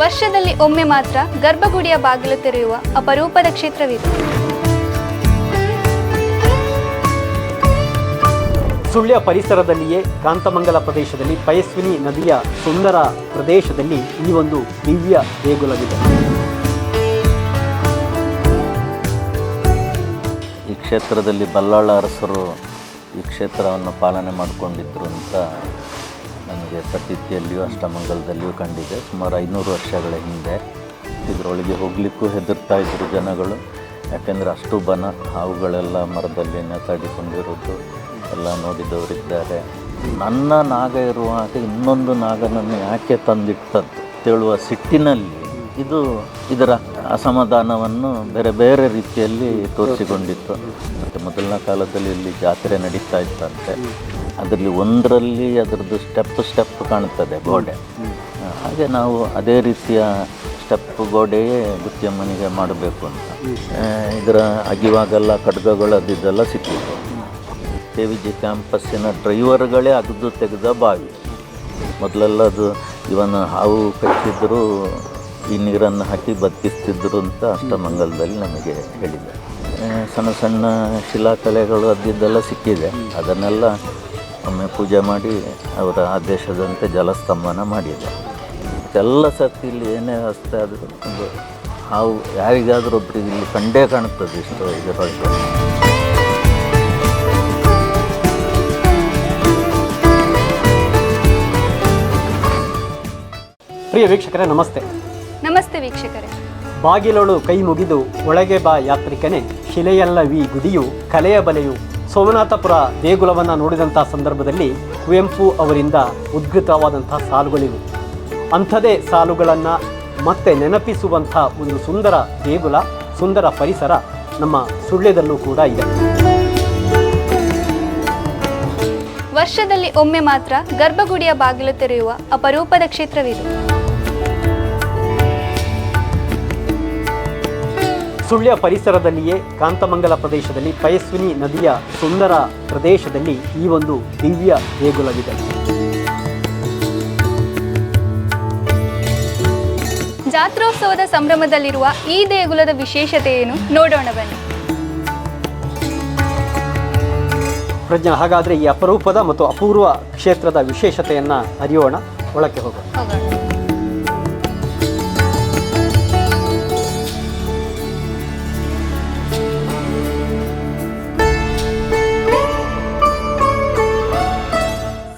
ವರ್ಷದಲ್ಲಿ ಒಮ್ಮೆ ಮಾತ್ರ ಗರ್ಭಗುಡಿಯ ಬಾಗಿಲು ತೆರೆಯುವ ಅಪರೂಪದ ಕ್ಷೇತ್ರವಿದೆ. ಸುಳ್ಯ ಪರಿಸರದಲ್ಲಿಯೇ ಕಾಂತಮಂಗಲ ಪ್ರದೇಶದಲ್ಲಿ ಪಯಸ್ವಿನಿ ನದಿಯ ಸುಂದರ ಪ್ರದೇಶದಲ್ಲಿ ಈ ಒಂದು ದಿವ್ಯ ದೇಗುಲವಿದೆ. ಈ ಕ್ಷೇತ್ರದಲ್ಲಿ ಬಲ್ಲಾಳ ಅರಸರು ಈ ಕ್ಷೇತ್ರವನ್ನು ಪಾಲನೆ ಮಾಡಿಕೊಂಡಿದ್ರು ಅಂತ ನಮಗೆ ಪ್ರತೀತಿಯಲ್ಲಿಯೂ ಅಷ್ಟಮಂಗಲದಲ್ಲಿಯೂ ಕಂಡಿದೆ. ಸುಮಾರು 500 ವರ್ಷಗಳ ಹಿಂದೆ ಇದರೊಳಗೆ ಹೋಗಲಿಕ್ಕೂ ಹೆದರ್ತಾ ಇದ್ದರು ಜನಗಳು. ಯಾಕೆಂದರೆ ಅಷ್ಟು ಬನ ಹಾವುಗಳೆಲ್ಲ ಮರದಲ್ಲಿ ನೇತಾಡಿಕೊಂಡಿರೋದು ಎಲ್ಲ ನೋಡಿದವರಿದ್ದಾರೆ. ನನ್ನ ನಾಗ ಇರುವಾಗ ಇನ್ನೊಂದು ನಾಗನನ್ನು ಯಾಕೆ ತಂದಿಟ್ಟದ್ದು ತೇಳುವ ಸಿಟ್ಟಿನಲ್ಲಿ ಇದರ ಅಸಮಾಧಾನವನ್ನು ಬೇರೆ ಬೇರೆ ರೀತಿಯಲ್ಲಿ ತೋರಿಸಿಕೊಂಡಿತ್ತು. ಮತ್ತು ಮೊದಲನೇ ಕಾಲದಲ್ಲಿ ಇಲ್ಲಿ ಜಾತ್ರೆ ನಡೀತಾ ಇತ್ತಂತೆ. ಅದರಲ್ಲಿ ಒಂದರಲ್ಲಿ ಅದರದ್ದು ಸ್ಟೆಪ್ ಕಾಣ್ತದೆ ಗೋಡೆ. ಹಾಗೆ ನಾವು ಅದೇ ರೀತಿಯ ಸ್ಟೆಪ್ ಗೋಡೆಯೇ ಗುತ್ತಿಯಮ್ಮನಿಗೆ ಮಾಡಬೇಕು ಅಂತ ಇದರ ಅಗಿವಾಗೆಲ್ಲ ಖಡ್ಗಗಳು ಅದಿದ್ದೆಲ್ಲ ಸಿಕ್ಕಿತ್ತು. KVG ಕ್ಯಾಂಪಸ್ಸಿನ ಡ್ರೈವರ್ಗಳೇ ಅಗದು ತೆಗೆದ ಬಾವಿ. ಮೊದಲೆಲ್ಲ ಅದು ಇವನು ಹಾವು ಕಚ್ಚಿದ್ರು ಈ ನೀರನ್ನು ಹಾಕಿ ಬದುಕಿಸ್ತಿದ್ರು ಅಂತ ಅಷ್ಟಮಂಗಲದಲ್ಲಿ ನಮಗೆ ಹೇಳಿದೆ. ಸಣ್ಣ ಸಣ್ಣ ಶಿಲಾಕಲೆಗಳು ಅದಿದ್ದೆಲ್ಲ ಸಿಕ್ಕಿದೆ. ಅದನ್ನೆಲ್ಲ ಒಮ್ಮೆ ಪೂಜೆ ಮಾಡಿ ಅವರ ಆದೇಶದಂತೆ ಜಲಸ್ತಂಭನ ಮಾಡಿದೆ. ಎಲ್ಲ ಸರ್ತಿ ಇಲ್ಲಿ ಏನೇ ವ್ಯವಸ್ಥೆ ಆದರೂ ಒಂದು ಹಾವು ಯಾರಿಗಾದರೂ ಒಬ್ಬರಿಗೆ ಇಲ್ಲಿ ಕಂಡೇ ಕಾಣ್ತದೆ ಇಷ್ಟು ಇದರೊಳಗೆ. ಪ್ರಿಯ ವೀಕ್ಷಕರೇ ನಮಸ್ತೆ. ನಮಸ್ತೆ ವೀಕ್ಷಕರೇ. ಬಾಗಿಲೊಳು ಕೈ ಮುಗಿದು ಒಳಗೆ ಬಾ ಯಾತ್ರಿಕನೇ, ಶಿಲೆಯಲ್ಲವೀ ಗುಡಿಯು ಕಲೆಯ ಬಲೆಯು. ಸೋಮನಾಥಪುರ ದೇಗುಲವನ್ನು ನೋಡಿದಂಥ ಸಂದರ್ಭದಲ್ಲಿ ಕುವೆಂಪು ಅವರಿಂದ ಉದ್ಗತವಾದಂಥ ಸಾಲುಗಳಿವು. ಅಂಥದೇ ಸಾಲುಗಳನ್ನು ಮತ್ತೆ ನೆನಪಿಸುವಂಥ ಒಂದು ಸುಂದರ ದೇಗುಲ, ಸುಂದರ ಪರಿಸರ ನಮ್ಮ ಸುಳ್ಯದಲ್ಲೂ ಕೂಡ ಇದೆ. ವರ್ಷದಲ್ಲಿ ಒಮ್ಮೆ ಮಾತ್ರ ಗರ್ಭಗುಡಿಯ ಬಾಗಿಲು ತೆರೆಯುವ ಅಪರೂಪದ ಕ್ಷೇತ್ರವಿದೆ. ಸುಳ್ಯ ಪರಿಸರದಲ್ಲಿಯೇ ಕಾಂತಮಂಗಲ ಪ್ರದೇಶದಲ್ಲಿ ಪಯಸ್ವಿನಿ ನದಿಯ ಸುಂದರ ಪ್ರದೇಶದಲ್ಲಿ ಈ ಒಂದು ದಿವ್ಯ ದೇಗುಲವಿದೆ. ಜಾತ್ರೋತ್ಸವದ ಸಂಭ್ರಮದಲ್ಲಿರುವ ಈ ದೇಗುಲದ ವಿಶೇಷತೆ ಏನು ನೋಡೋಣ ಬನ್ನಿ. ಪ್ರಜ್ಞಾ, ಹಾಗಾದರೆ ಈ ಅಪರೂಪದ ಮತ್ತು ಅಪೂರ್ವ ಕ್ಷೇತ್ರದ ವಿಶೇಷತೆಯನ್ನು ಅರಿಯೋಣ. ಒಳಕ್ಕೆ ಹೋಗೋಣ.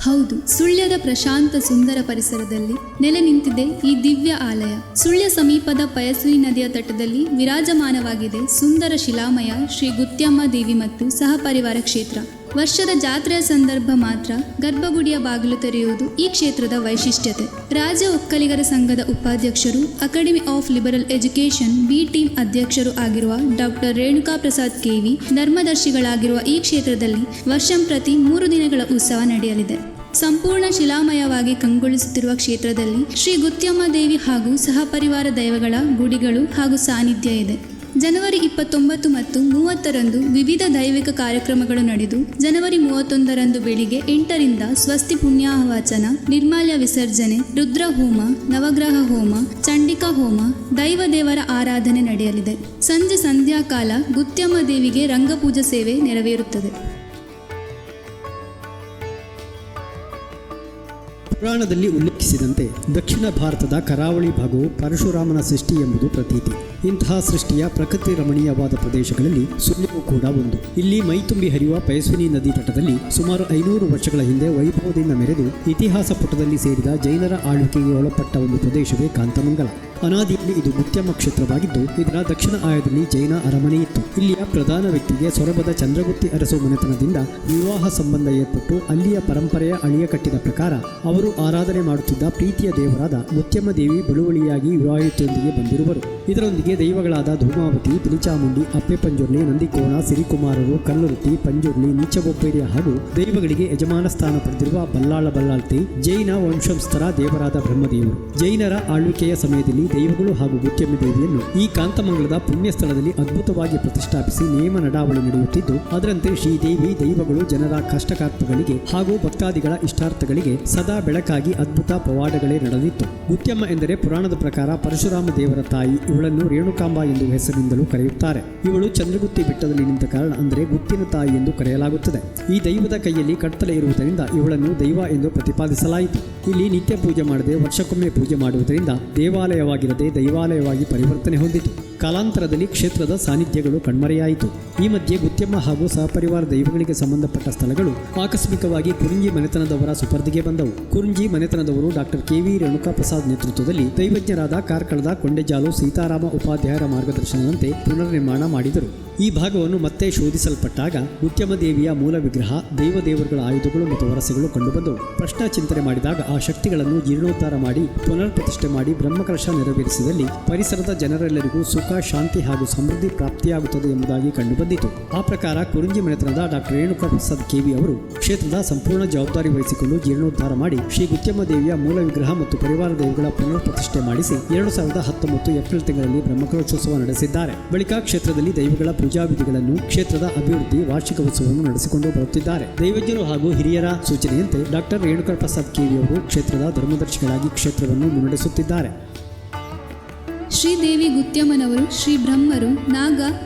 ಹೌದು, ಸುಳ್ಯದ ಪ್ರಶಾಂತ ಸುಂದರ ಪರಿಸರದಲ್ಲಿ ನೆಲೆ ನಿಂತಿದೆ ಈ ದಿವ್ಯ ಆಲಯ. ಸುಳ್ಯ ಸಮೀಪದ ಪಯಸ್ವಿನಿ ನದಿಯ ತಟದಲ್ಲಿ ವಿರಾಜಮಾನವಾಗಿದೆ ಸುಂದರ ಶಿಲಾಮಯ ಶ್ರೀ ಗುತ್ಯಮ್ಮ ದೇವಿ ಮತ್ತು ಸಹಪರಿವಾರ ಕ್ಷೇತ್ರ. ವರ್ಷದ ಜಾತ್ರೆಯ ಸಂದರ್ಭ ಮಾತ್ರ ಗರ್ಭಗುಡಿಯ ಬಾಗಿಲು ತೆರೆಯುವುದು ಈ ಕ್ಷೇತ್ರದ ವೈಶಿಷ್ಟ್ಯತೆ. ರಾಜ್ಯ ಒಕ್ಕಲಿಗರ ಸಂಘದ ಉಪಾಧ್ಯಕ್ಷರು, academy of liberal education B team ಅಧ್ಯಕ್ಷರು ಆಗಿರುವ ಡಾಕ್ಟರ್ ರೇಣುಕಾ ಪ್ರಸಾದ್ KV ಧರ್ಮದರ್ಶಿಗಳಾಗಿರುವ ಈ ಕ್ಷೇತ್ರದಲ್ಲಿ ವರ್ಷಂಪ್ರತಿ 3 ದಿನಗಳ ಉತ್ಸವ ನಡೆಯಲಿದೆ. ಸಂಪೂರ್ಣ ಶಿಲಾಮಯವಾಗಿ ಕಂಗೊಳಿಸುತ್ತಿರುವ ಕ್ಷೇತ್ರದಲ್ಲಿ ಶ್ರೀ ಗುತ್ಯಮ್ಮ ದೇವಿ ಹಾಗೂ ಸಹಪರಿವಾರ ದೈವಗಳ ಗುಡಿಗಳು ಹಾಗೂ ಸಾನ್ನಿಧ್ಯ ಇದೆ. ಜನವರಿ 29 ಮತ್ತು 30ರಂದು ವಿವಿಧ ದೈವಿಕ ಕಾರ್ಯಕ್ರಮಗಳು ನಡೆದು ಜನವರಿ 31ರಂದು ಬೆಳಿಗ್ಗೆ 8ರಿಂದ ಸ್ವಸ್ತಿ ಪುಣ್ಯಾಹವಾಚನ, ನಿರ್ಮಾಲ್ಯ ವಿಸರ್ಜನೆ, ರುದ್ರ ಹೋಮ, ನವಗ್ರಹ ಹೋಮ, ಚಂಡಿಕಾ ಹೋಮ, ದೈವ ದೇವರ ಆರಾಧನೆ ನಡೆಯಲಿದೆ. ಸಂಜೆ ಸಂಧ್ಯಾಕಾಲ ಗುತ್ಯಮ್ಮ ದೇವಿಗೆ ರಂಗಪೂಜಾ ಸೇವೆ ನೆರವೇರುತ್ತದೆ. ಪುರಾಣದಲ್ಲಿ ಉಲ್ಲೇಖಿಸಿದಂತೆ ದಕ್ಷಿಣ ಭಾರತದ ಕರಾವಳಿ ಭಾಗವು ಪರಶುರಾಮನ ಸೃಷ್ಟಿ ಎಂಬುದು ಪ್ರತೀತಿ. ಇಂತಹ ಸೃಷ್ಟಿಯ ಪ್ರಕೃತಿ ರಮಣೀಯವಾದ ಪ್ರದೇಶಗಳಲ್ಲಿ ಸುಳ್ಯವು ಕೂಡ ಒಂದು. ಇಲ್ಲಿ ಮೈತುಂಬಿ ಹರಿಯುವ ಪಯಸ್ವಿನಿ ನದಿ ತಟದಲ್ಲಿ ಸುಮಾರು 500 ವರ್ಷಗಳ ಹಿಂದೆ ವೈಭವದಿಂದ ಮೆರೆದು ಇತಿಹಾಸ ಪುಟದಲ್ಲಿ ಸೇರಿದ ಜೈನರ ಆಳ್ವಿಕೆಗೆ ಒಳಪಟ್ಟ ಒಂದು ಪ್ರದೇಶವೇ ಕಾಂತಮಂಗಲ. ಅನಾದಿಯಲ್ಲಿ ಇದು ಗುತ್ಯಮ್ಮ ಕ್ಷೇತ್ರವಾಗಿದ್ದು ಇದರ ದಕ್ಷಿಣ ಆಯದಲ್ಲಿ ಜೈನ ಅರಮನೆ ಇತ್ತು. ಇಲ್ಲಿಯ ಪ್ರಧಾನ ವ್ಯಕ್ತಿಗೆ ಸೊರಬದ ಚಂದ್ರಗುತ್ತಿ ಅರಸು ಮನೆತನದಿಂದ ವಿವಾಹ ಸಂಬಂಧ ಏರ್ಪಟ್ಟು ಅಲ್ಲಿಯ ಪರಂಪರೆಯ ಅಳಿಯ ಕಟ್ಟಿದ ಪ್ರಕಾರ ಅವರು ಆರಾಧನೆ ಮಾಡುತ್ತಿದ್ದ ಪ್ರೀತಿಯ ದೇವರಾದ ಮುತ್ಯಮ್ಮ ದೇವಿ ಬಳುವಳಿಯಾಗಿ ವಿವಾಹಿತೆಯೊಂದಿಗೆ ಬಂದಿರುವರು. ಇದರೊಂದಿಗೆ ದೈವಗಳಾದ ಧೂಮಾವತಿ, ತಿಲಿಚಾಮುಂಡಿ, ಅಪ್ಪೆಪಂಜುರ್ಲಿ, ನಂದಿಕೋಣ, ಸಿರಿಕುಮಾರರು, ಕಲ್ಲುರುಟಿ, ಪಂಜುರ್ಲಿ, ನೀಚಗೊಪ್ಪೇರಿಯ ಹಾಗೂ ದೈವಗಳಿಗೆ ಯಜಮಾನ ಸ್ಥಾನ ಪಡೆದಿರುವ ಬಲ್ಲಾಳತಿ ಜೈನ ವಂಶಸ್ಥರ ದೇವರಾದ ಬ್ರಹ್ಮದೇವರು. ಜೈನರ ಆಳ್ವಿಕೆಯ ಸಮಯದಲ್ಲಿ ದೈವಗಳು ಹಾಗೂ ಗುತ್ಯಮ್ಮ ದೇವಿಯನ್ನು ಈ ಕಾಂತಮಂಗಲದ ಪುಣ್ಯ ಸ್ಥಳದಲ್ಲಿ ಅದ್ಭುತವಾಗಿ ಪ್ರತಿಷ್ಠಾಪಿಸಿ ನೇಮ ನಡಾವಳಿ ನಡೆಯುತ್ತಿದ್ದು ಅದರಂತೆ ಶ್ರೀದೇವಿ ದೈವಗಳು ಜನರ ಕಷ್ಟಕಾರ್ಪಗಳಿಗೆ ಹಾಗೂ ಭಕ್ತಾದಿಗಳ ಇಷ್ಟಾರ್ಥಗಳಿಗೆ ಸದಾ ಬೆಳಕು ಬೆಳಕಾಗಿ ಅದ್ಭುತ ಪವಾಡಗಳೇ ನಡೆದಿತ್ತು. ಗುತ್ಯಮ್ಮ ಎಂದರೆ ಪುರಾಣದ ಪ್ರಕಾರ ಪರಶುರಾಮ ದೇವರ ತಾಯಿ. ಇವಳನ್ನು ರೇಣುಕಾಂಬ ಎಂದು ಹೆಸರಿನಿಂದಲೂ ಕರೆಯುತ್ತಾರೆ. ಇವಳು ಚಂದ್ರಗುತ್ತಿ ಬೆಟ್ಟದಲ್ಲಿ ನಿಂತ ಕಾರಣ ಅಂದರೆ ಗುತ್ತಿನ ತಾಯಿ ಎಂದು ಕರೆಯಲಾಗುತ್ತದೆ. ಈ ದೈವದ ಕೈಯಲ್ಲಿ ಕತ್ತಲೆ ಇರುವುದರಿಂದ ಇವಳನ್ನು ದೈವ ಎಂದು ಪ್ರತಿಪಾದಿಸಲಾಯಿತು. ಇಲ್ಲಿ ನಿತ್ಯ ಪೂಜೆ ಮಾಡದೆ ವರ್ಷಕ್ಕೊಮ್ಮೆ ಪೂಜೆ ಮಾಡುವುದರಿಂದ ದೇವಾಲಯವಾಗಿರದೆ ದೈವಾಲಯವಾಗಿ ಪರಿವರ್ತನೆ ಹೊಂದಿತು. ಕಾಲಾಂತರದಲ್ಲಿ ಕ್ಷೇತ್ರದ ಸಾನ್ನಿಧ್ಯಗಳು ಕಣ್ಮರೆಯಾಯಿತು. ಈ ಮಧ್ಯೆ ಗುತ್ಯಮ್ಮ ಹಾಗೂ ಸಹಪರಿವಾರ ದೈವಗಳಿಗೆ ಸಂಬಂಧಪಟ್ಟ ಸ್ಥಳಗಳು ಆಕಸ್ಮಿಕವಾಗಿ ಕುರುಂಜಿ ಮನೆತನದವರ ಸುಪರ್ದಿಗೆ ಬಂದವು. ಕುರುಂಜಿ ಮನೆತನದವರು ಡಾಕ್ಟರ್ ಕೆ.ವಿ. ರೇಣುಕಾ ಪ್ರಸಾದ್ ನೇತೃತ್ವದಲ್ಲಿ ದೈವಜ್ಞರಾದ ಕಾರ್ಕಳದ ಕೊಂಡೆಜಾಲು ಸೀತಾರಾಮ ಉಪಾಧ್ಯಾಯರ ಮಾರ್ಗದರ್ಶನದಂತೆ ಪುನರ್ನಿರ್ಮಾಣ ಮಾಡಿದರು. ಈ ಭಾಗವನ್ನು ಮತ್ತೆ ಶೋಧಿಸಲ್ಪಟ್ಟಾಗ ಗುತ್ಯಮ್ಮ ದೇವಿಯ ಮೂಲ ವಿಗ್ರಹ, ದೇವದೇವರುಗಳ ಆಯುಧಗಳು ಮತ್ತು ವರಸೆಗಳು ಕಂಡುಬಂದವು. ಪ್ರಶ್ನಾ ಚಿಂತನೆ ಮಾಡಿದಾಗ ಆ ಶಕ್ತಿಗಳನ್ನು ಜೀರ್ಣೋದ್ಧಾರ ಮಾಡಿ ಪುನರ್ ಪ್ರತಿಷ್ಠೆ ಮಾಡಿ ಬ್ರಹ್ಮಕಲಶ ನೆರವೇರಿಸಿದಲ್ಲಿ ಪರಿಸರದ ಜನರೆಲ್ಲರಿಗೂ ಸುಖ, ಶಾಂತಿ ಹಾಗೂ ಸಮೃದ್ಧಿ ಪ್ರಾಪ್ತಿಯಾಗುತ್ತದೆ ಎಂಬುದಾಗಿ ಕಂಡುಬಂದಿತು. ಆ ಪ್ರಕಾರ ಕುರುಂಜಿ ಮನೆತನದ ಡಾಕ್ಟರ್ ರೇಣುಕಾ ಪ್ರಸಾದ್ ಕೆ.ವಿ. ಅವರು ಕ್ಷೇತ್ರದ ಸಂಪೂರ್ಣ ಜವಾಬ್ದಾರಿ ವಹಿಸಿಕೊಂಡು ಜೀರ್ಣೋದ್ಧಾರ ಮಾಡಿ ಶ್ರೀ ಗುತ್ಯಮ್ಮ ದೇವಿಯ ಮೂಲ ವಿಗ್ರಹ ಮತ್ತು ಪರಿವಾರ ದೇವಿಗಳ ಪುನರ್ ಪ್ರತಿಷ್ಠೆ ಮಾಡಿಸಿ 2019 ಏಪ್ರಿಲ್ ತಿಂಗಳಲ್ಲಿ ಬ್ರಹ್ಮಕಲಶೋತ್ಸವ ನಡೆಸಿದ್ದಾರೆ. ಬಳಿಕ ಕ್ಷೇತ್ರದಲ್ಲಿ ದೈವಗಳ ಪೂಜಾ ವಿಧಿಗಳನ್ನು, ಕ್ಷೇತ್ರದ ಅಭಿವೃದ್ಧಿ ವಾರ್ಷಿಕ ಉತ್ಸವವನ್ನು ನಡೆಸಿಕೊಂಡು ಬರುತ್ತಿದ್ದಾರೆ. ದೈವಜ್ಞರು ಹಾಗೂ ಹಿರಿಯರ ಸೂಚನೆಯಂತೆ ಡಾಕ್ಟರ್ ರೇಣುಕಾ ಪ್ರಸಾದ್ ಕೆ.ವಿ. ಅವರು ಕ್ಷೇತ್ರದ ಧರ್ಮದರ್ಶಿಗಳಾಗಿ ಕ್ಷೇತ್ರವನ್ನು ಮುನ್ನಡೆಸುತ್ತಿದ್ದಾರೆ. ಶ್ರೀದೇವಿ ಗುತ್ಯಮ್ಮನವರು ಶ್ರೀ ಬ್ರಹ್ಮರು,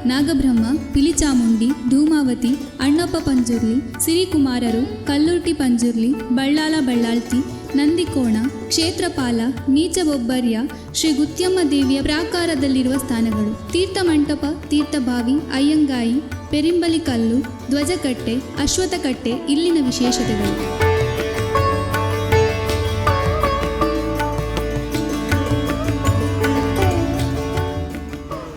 ನಾಗಬ್ರಹ್ಮ, ಪಿಲಿಚಾಮುಂಡಿ, ಧೂಮಾವತಿ, ಅಣ್ಣಪ್ಪ ಪಂಜುರ್ಲಿ, ಸಿರಿಕುಮಾರರು, ಕಲ್ಲುರ್ಟಿ ಪಂಜುರ್ಲಿ, ಬಳ್ಳಾಲ್ತಿ, ನಂದಿಕೋಣ, ಕ್ಷೇತ್ರಪಾಲ, ನೀಚಬೊಬ್ಬರ್ಯ, ಶ್ರೀ ಗುತ್ಯಮ್ಮ ದೇವಿಯ ಪ್ರಾಕಾರದಲ್ಲಿರುವ ಸ್ಥಾನಗಳು, ತೀರ್ಥಮಂಟಪ, ತೀರ್ಥಬಾವಿ, ಅಯ್ಯಂಗಾಯಿ, ಪೆರಿಂಬಲಿಕಲ್ಲು, ಧ್ವಜಕಟ್ಟೆ, ಅಶ್ವತ್ಥಕಟ್ಟೆ ಇಲ್ಲಿನ ವಿಶೇಷತೆಗಳು.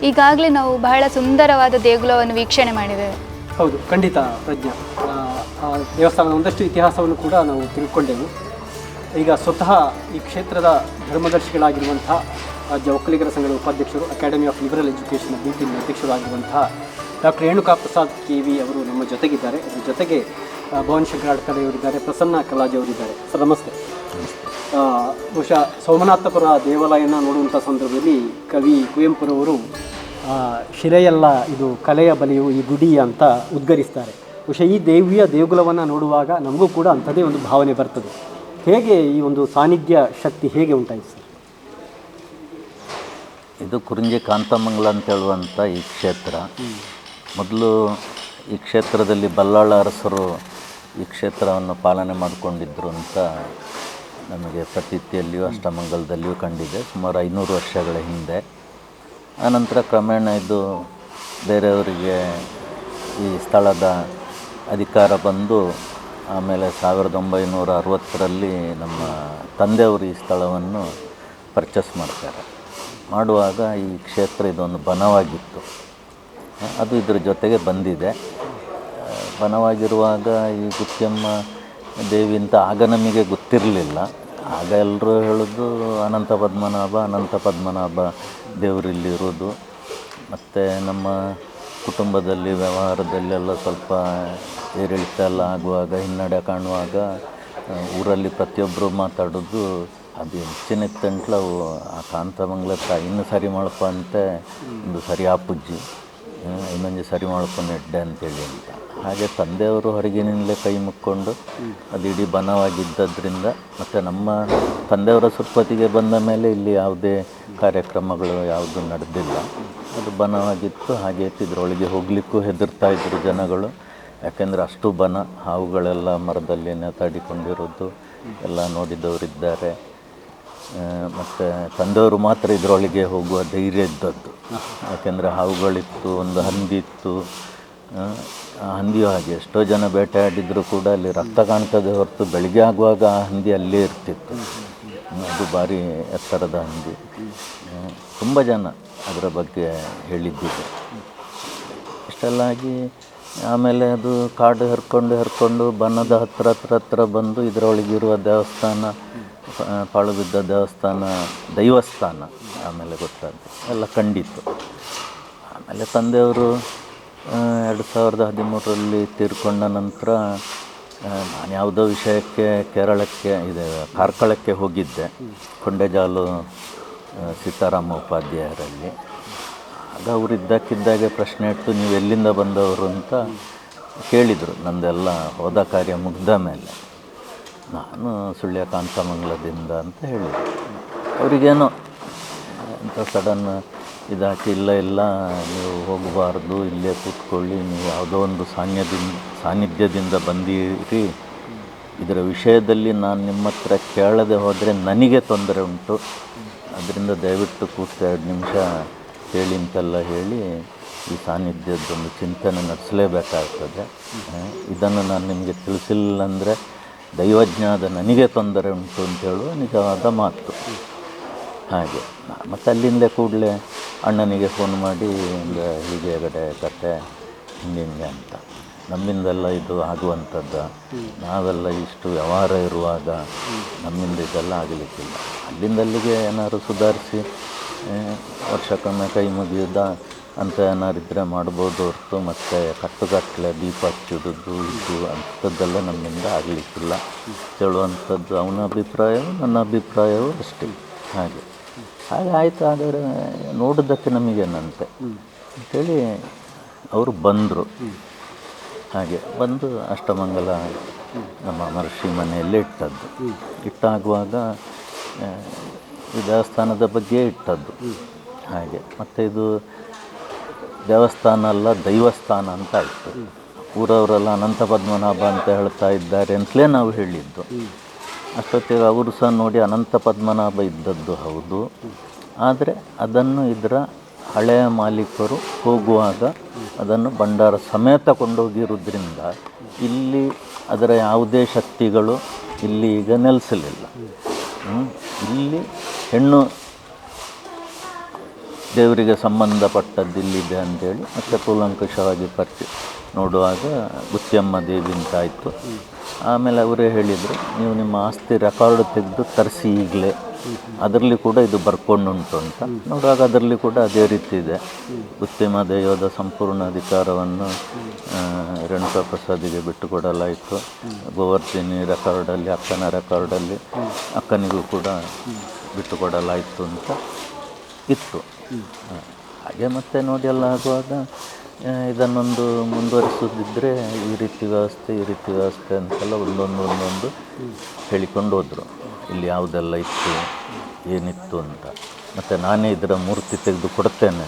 ಈಗಾಗಲೇ ನಾವು ಬಹಳ ಸುಂದರವಾದ ದೇಗುಲವನ್ನು ವೀಕ್ಷಣೆ ಮಾಡಿದ್ದೇವೆ. ಹೌದು, ಖಂಡಿತ ಪ್ರಜ್ಞಾ. ಆ ದೇವಸ್ಥಾನದ ಒಂದಷ್ಟು ಇತಿಹಾಸವನ್ನು ಕೂಡ ನಾವು ತಿಳ್ಕೊಂಡೆವು. ಈಗ ಸ್ವತಃ ಈ ಕ್ಷೇತ್ರದ ಧರ್ಮದರ್ಶಿಗಳಾಗಿರುವಂಥ ರಾಜ್ಯ ಒಕ್ಕಲಿಗರ ಸಂಘದ ಉಪಾಧ್ಯಕ್ಷರು, academy of liberal education BTN ಅಧ್ಯಕ್ಷರಾಗಿರುವಂತಹ ಡಾಕ್ಟರ್ ರೇಣುಕಾ ಪ್ರಸಾದ್ ಕೆ.ವಿ. ಅವರು ನಮ್ಮ ಜೊತೆಗಿದ್ದಾರೆ. ಅದರ ಜೊತೆಗೆ ಭವನ್ ಶಂಕರ್ ಅಡ್ಕರೆ ಅವರಿದ್ದಾರೆ, ಪ್ರಸನ್ನ ಕಲಾಜಿ ಅವರಿದ್ದಾರೆ. ಸರ್ ನಮಸ್ತೆ. ಬಹುಶಃ ಸೋಮನಾಥಪುರ ದೇವಾಲಯನ ನೋಡುವಂಥ ಸಂದರ್ಭದಲ್ಲಿ ಕವಿ ಕುವೆಂಪುರವರು ಶಿಲೆಯಲ್ಲ ಇದು ಕಲೆಯ ಬಲೆಯು ಈ ಗುಡಿ ಅಂತ ಉದ್ಗರಿಸ್ತಾರೆ. ಬಹುಶಃ ಈ ದೇಗುಲವನ್ನು ನೋಡುವಾಗ ನಮಗೂ ಕೂಡ ಅಂಥದ್ದೇ ಒಂದು ಭಾವನೆ ಬರ್ತದೆ. ಹೇಗೆ ಈ ಒಂದು ಸಾನ್ನಿಧ್ಯ ಶಕ್ತಿ ಹೇಗೆ ಉಂಟಾಯಿತು ಸರ್? ಇದು ಕುರುಂಜಿ ಕಾಂತಮಂಗಲ ಅಂತ ಹೇಳುವಂಥ ಈ ಕ್ಷೇತ್ರ. ಮೊದಲು ಈ ಕ್ಷೇತ್ರದಲ್ಲಿ ಬಲ್ಲಾಳ ಅರಸರು ಈ ಕ್ಷೇತ್ರವನ್ನು ಪಾಲನೆ ಮಾಡಿಕೊಂಡಿದ್ದರು ಅಂತ ನಮಗೆ ಪ್ರತೀತಿಯಲ್ಲಿಯೂ ಅಷ್ಟಮಂಗಲದಲ್ಲಿಯೂ ಕಂಡಿದೆ, ಸುಮಾರು 500 ವರ್ಷಗಳ ಹಿಂದೆ. ಆನಂತರ ಕ್ರಮೇಣ ಇದು ಬೇರೆಯವರಿಗೆ ಈ ಸ್ಥಳದ ಅಧಿಕಾರ ಬಂದು ಆಮೇಲೆ 1960ರಲ್ಲಿ ನಮ್ಮ ತಂದೆಯವರು ಈ ಸ್ಥಳವನ್ನು ಪರ್ಚೇಸ್ ಮಾಡ್ತಾರೆ. ಮಾಡುವಾಗ ಈ ಕ್ಷೇತ್ರ ಇದೊಂದು ಬನವಾಗಿತ್ತು, ಅದು ಇದ್ರ ಜೊತೆಗೆ ಬಂದಿದೆ. ಬನವಾಗಿರುವಾಗ ಈ ಗುತ್ಯಮ್ಮ ದೇವಿ ಅಂತ ಆಗ ನಮಗೆ ಗೊತ್ತಿರಲಿಲ್ಲ. ಆಗ ಎಲ್ಲರೂ ಹೇಳೋದು ಅನಂತ ಪದ್ಮನಾಭ ದೇವರಿಲ್ಲಿರೋದು. ಮತ್ತು ನಮ್ಮ ಕುಟುಂಬದಲ್ಲಿ ವ್ಯವಹಾರದಲ್ಲೆಲ್ಲ ಸ್ವಲ್ಪ ಏರಿಳಿತ ಎಲ್ಲ ಆಗುವಾಗ, ಹಿನ್ನಡೆ ಕಾಣುವಾಗ ಊರಲ್ಲಿ ಪ್ರತಿಯೊಬ್ಬರು ಮಾತಾಡೋದು ಅದು ಹೆಚ್ಚಿನಿತ್ತಂಟ್ಲು ಆ ಕಾಂತಮಂಗಲ ಇನ್ನೂ ಸರಿ ಮಾಡಪ್ಪ ಅಂತೆ, ಒಂದು ಸರಿ ಆಪುಜ್ಜಿ ಇನ್ನೊಂದು ಸರಿ ಮಾಡಪ್ಪ ನೆಡ್ಡೆ ಅಂತೇಳಿ ಅಂತ. ಹಾಗೆ ತಂದೆಯವರು ಹೊರಗಿನಿಂದಲೇ ಕೈ ಮುಕ್ಕೊಂಡು ಅದು ಇಡೀ ಬನವಾಗಿದ್ದರಿಂದ, ಮತ್ತು ನಮ್ಮ ತಂದೆಯವರ ಸುಪ್ಪತ್ತಿಗೆ ಬಂದ ಮೇಲೆ ಇಲ್ಲಿ ಯಾವುದೇ ಕಾರ್ಯಕ್ರಮಗಳು ಯಾವುದು ನಡೆದಿಲ್ಲ. ಅದು ಬನವಾಗಿತ್ತು. ಹಾಗೆ ಇದರೊಳಗೆ ಹೋಗಲಿಕ್ಕೂ ಹೆದರ್ತಾ ಇದ್ದರು ಜನಗಳು. ಯಾಕೆಂದರೆ ಅಷ್ಟು ಬನ, ಹಾವುಗಳೆಲ್ಲ ಮರದಲ್ಲಿ ನೇತಾಡಿಕೊಂಡಿರೋದು ಎಲ್ಲ ನೋಡಿದವರಿದ್ದಾರೆ. ಮತ್ತು ತಂದೆಯವರು ಮಾತ್ರ ಇದರೊಳಗೆ ಹೋಗುವ ಧೈರ್ಯ ಇದ್ದದ್ದು. ಯಾಕೆಂದರೆ ಹಾವುಗಳಿತ್ತು, ಒಂದು ಹಂದಿ ಇತ್ತು. ಆ ಹಂದಿಯೂ ಹಾಗೆ ಎಷ್ಟೋ ಜನ ಬೇಟೆಯಾಡಿದರೂ ಕೂಡ ಅಲ್ಲಿ ರಕ್ತ ಕಾಣ್ತದೆ ಹೊರತು ಬೆಳಿಗ್ಗೆ ಆಗುವಾಗ ಆ ಹಂದಿ ಅಲ್ಲೇ ಇರ್ತಿತ್ತು. ಅದು ಭಾರಿ ಎತ್ತರದ ಹಂದಿ. ತುಂಬ ಜನ ಅದರ ಬಗ್ಗೆ ಹೇಳಿದ್ದಿದೆ. ಇಷ್ಟೆಲ್ಲ ಆಗಿ ಆಮೇಲೆ ಅದು ಕಾಡು ಹರ್ಕೊಂಡು ಬನದ ಹತ್ರ ಬಂದು ಇದರೊಳಗಿರುವ ದೇವಸ್ಥಾನ, ಪಾಳು ಬಿದ್ದ ದೇವಸ್ಥಾನ ದೈವಸ್ಥಾನ ಆಮೇಲೆ ಗೊತ್ತಾದ್ದು ಎಲ್ಲ ಕಂಡಿತ್ತು. ಆಮೇಲೆ ತಂದೆಯವರು 2013ರಲ್ಲಿ ತೀರ್ಕೊಂಡ ನಂತರ ನಾನು ಯಾವುದೋ ವಿಷಯಕ್ಕೆ ಕಾರ್ಕಳಕ್ಕೆ ಹೋಗಿದ್ದೆ, ಕೊಂಡೆಜಾಲು ಸೀತಾರಾಮ ಉಪಾಧ್ಯಾಯರಲ್ಲಿ. ಆಗ ಅವರು ಇದ್ದಕ್ಕಿದ್ದಾಗೆ ಪ್ರಶ್ನೆ ಇಟ್ಟು, ನೀವು ಎಲ್ಲಿಂದ ಬಂದವರು ಅಂತ ಕೇಳಿದರು. ನಂದೆಲ್ಲ ಹೋದ ಕಾರ್ಯ ಮುಗಿದ ಮೇಲೆ ನಾನು ಸುಳ್ಯ ಕಾಂತಮಂಗಲದಿಂದ ಅಂತ ಹೇಳಿದೆ. ಅವರಿಗೇನೋ ಅಂತ ಸಡನ್ ಇದಾಕಿ ಇಲ್ಲ ನೀವು ಹೋಗಬಾರ್ದು, ಇಲ್ಲೇ ಕೂತ್ಕೊಳ್ಳಿ, ನೀವು ಯಾವುದೋ ಒಂದು ಸಾನ್ನಿಧ್ಯದಿಂದ ಬಂದಿರಿ, ಇದರ ವಿಷಯದಲ್ಲಿ ನಾನು ನಿಮ್ಮ ಹತ್ರ ಕೇಳದೆ ಹೋದರೆ ನನಗೆ ತೊಂದರೆ ಉಂಟು, ಅದರಿಂದ ದಯವಿಟ್ಟು ಕೂತು 2 ನಿಮಿಷ ಹೇಳಿ ಅಂತೆಲ್ಲ ಹೇಳಿ ಈ ಸಾನ್ನಿಧ್ಯದೊಂದು ಚಿಂತನೆ ನಡೆಸಲೇಬೇಕಾಗ್ತದೆ. ಇದನ್ನು ನಾನು ನಿಮಗೆ ತಿಳಿಸಿಲ್ಲ ಅಂದರೆ ದೈವಜ್ಞಾದ ನನಗೆ ತೊಂದರೆ ಉಂಟು ಅಂತ ಹೇಳುವ ನಿಜವಾದ ಮಾತು. ಹಾಗೆ ಮತ್ತು ಅಲ್ಲಿಂದ ಕೂಡಲೇ ಅಣ್ಣನಿಗೆ ಫೋನ್ ಮಾಡಿ ಹೀಗೆ ಗಡೆ ಕತೆ ಹಿಂಗೆ ಅಂತ, ನಮ್ಮಿಂದೆಲ್ಲ ಇದು ಆಗುವಂಥದ್ದು, ನಾವೆಲ್ಲ ಇಷ್ಟು ವ್ಯವಹಾರ ಇರುವಾಗ ನಮ್ಮಿಂದ ಇದೆಲ್ಲ ಆಗಲಿಕ್ಕಿಲ್ಲ. ಅಲ್ಲಿಂದಲ್ಲಿಗೆ ಏನಾದ್ರು ಸುಧಾರಿಸಿ ವರ್ಷಕ್ಕೊಮ್ಮೆ ಕೈ ಮುಗಿಯೋದ ಅಂತ ಏನಾರಿದ್ದರೆ ಮಾಡ್ಬೋದು ಹೊರತು ಮತ್ತು ಕಟ್ಟುಗಟ್ಟಲೆ ದೀಪ ಹಚ್ಚಿಡೋದು ಇದು ಅಂಥದ್ದೆಲ್ಲ ನಮ್ಮಿಂದ ಆಗಲಿಕ್ಕಿಲ್ಲ ಹೇಳುವಂಥದ್ದು ಅವನ ಅಭಿಪ್ರಾಯವೂ ನನ್ನ ಅಭಿಪ್ರಾಯವೂ ಅಷ್ಟೇ. ಹಾಗೆ ಆಯಿತು, ಹಾಗಾದರೆ ನೋಡೋದಕ್ಕೆ ನಮಗೇನಂತೆ ಅಂಥೇಳಿ ಅವರು ಬಂದರು. ಹಾಗೆ ಬಂದು ಅಷ್ಟಮಂಗಲ ನಮ್ಮ ಮಹರ್ಷಿ ಮನೆಯಲ್ಲೇ ಇಟ್ಟಾಗುವಾಗ ಈ ದೇವಸ್ಥಾನದ ಬಗ್ಗೆ ಇಟ್ಟದ್ದು. ಹಾಗೆ ಮತ್ತು ಇದು ದೇವಸ್ಥಾನ ಅಲ್ಲ ದೈವಸ್ಥಾನ ಅಂತ ಆಯಿತು. ಊರವರೆಲ್ಲ ಅನಂತ ಪದ್ಮನಾಭ ಅಂತ ಹೇಳ್ತಾ ಇದ್ದಾರೆ ಅಂತಲೇ ನಾವು ಹೇಳಿದ್ದು. ಅಷ್ಟೊತ್ತಿಗೆ ಅವರು ಸಹ ನೋಡಿ ಅನಂತ ಪದ್ಮನಾಭ ಇದ್ದದ್ದು ಹೌದು, ಆದರೆ ಅದನ್ನು ಇದರ ಹಳೆಯ ಮಾಲೀಕರು ಹೋಗುವಾಗ ಅದನ್ನು ಭಂಡಾರ ಸಮೇತ ಕೊಂಡೋಗಿರೋದ್ರಿಂದ ಇಲ್ಲಿ ಅದರ ಯಾವುದೇ ಶಕ್ತಿಗಳು ಇಲ್ಲಿ ಈಗ ನೆಲೆಸಲಿಲ್ಲ. ಇಲ್ಲಿ ಹೆಣ್ಣು ದೇವರಿಗೆ ಸಂಬಂಧಪಟ್ಟದ್ದು ಇಲ್ಲಿದೆ ಅಂಥೇಳಿ ಮತ್ತು ಕೂಲಂಕಷವಾಗಿ ನೋಡುವಾಗ ಗುತ್ಯಮ್ಮ ದೇವಿ ಅಂತಾಯಿತು. ಆಮೇಲೆ ಅವರೇ ಹೇಳಿದರು, ನೀವು ನಿಮ್ಮ ಆಸ್ತಿ ರೆಕಾರ್ಡ್ ತೆಗೆದು ತರಿಸಿ ಈಗಲೇ, ಅದರಲ್ಲಿ ಕೂಡ ಇದು ಬರ್ಕೊಂಡುಂಟು ಅಂತ. ನೋಡುವಾಗ ಅದರಲ್ಲಿ ಕೂಡ ಅದೇ ರೀತಿ ಇದೆ. ಗುತ್ಯಮ್ಮ ದೇವದ ಸಂಪೂರ್ಣ ಅಧಿಕಾರವನ್ನು ರೇಣುಕಾ ಪ್ರಸಾದಿಗೆ ಬಿಟ್ಟುಕೊಡಲಾಯಿತು. ಗೋವರ್ಧಿನಿ ರೆಕಾರ್ಡಲ್ಲಿ, ಅಕ್ಕನ ರೆಕಾರ್ಡಲ್ಲಿ ಅಕ್ಕನಿಗೂ ಕೂಡ ಬಿಟ್ಟುಕೊಡಲಾಯಿತು ಅಂತ ಇತ್ತು. ಹಾಗೆ ಮತ್ತೆ ನೋಡಿ ಎಲ್ಲ ಆಗುವಾಗ ಇದನ್ನೊಂದು ಮುಂದುವರಿಸೋದಿದ್ದರೆ ಈ ರೀತಿ ವ್ಯವಸ್ಥೆ ಅಂತೆಲ್ಲ ಒಂದೊಂದು ಹೇಳಿಕೊಂಡು ಹೋದರು. ಇಲ್ಲಿ ಯಾವುದೆಲ್ಲ ಇತ್ತು ಏನಿತ್ತು ಅಂತ. ಮತ್ತು ನಾನೇ ಇದರ ಮೂರ್ತಿ ತೆಗೆದು ಕೊಡ್ತೇನೆ,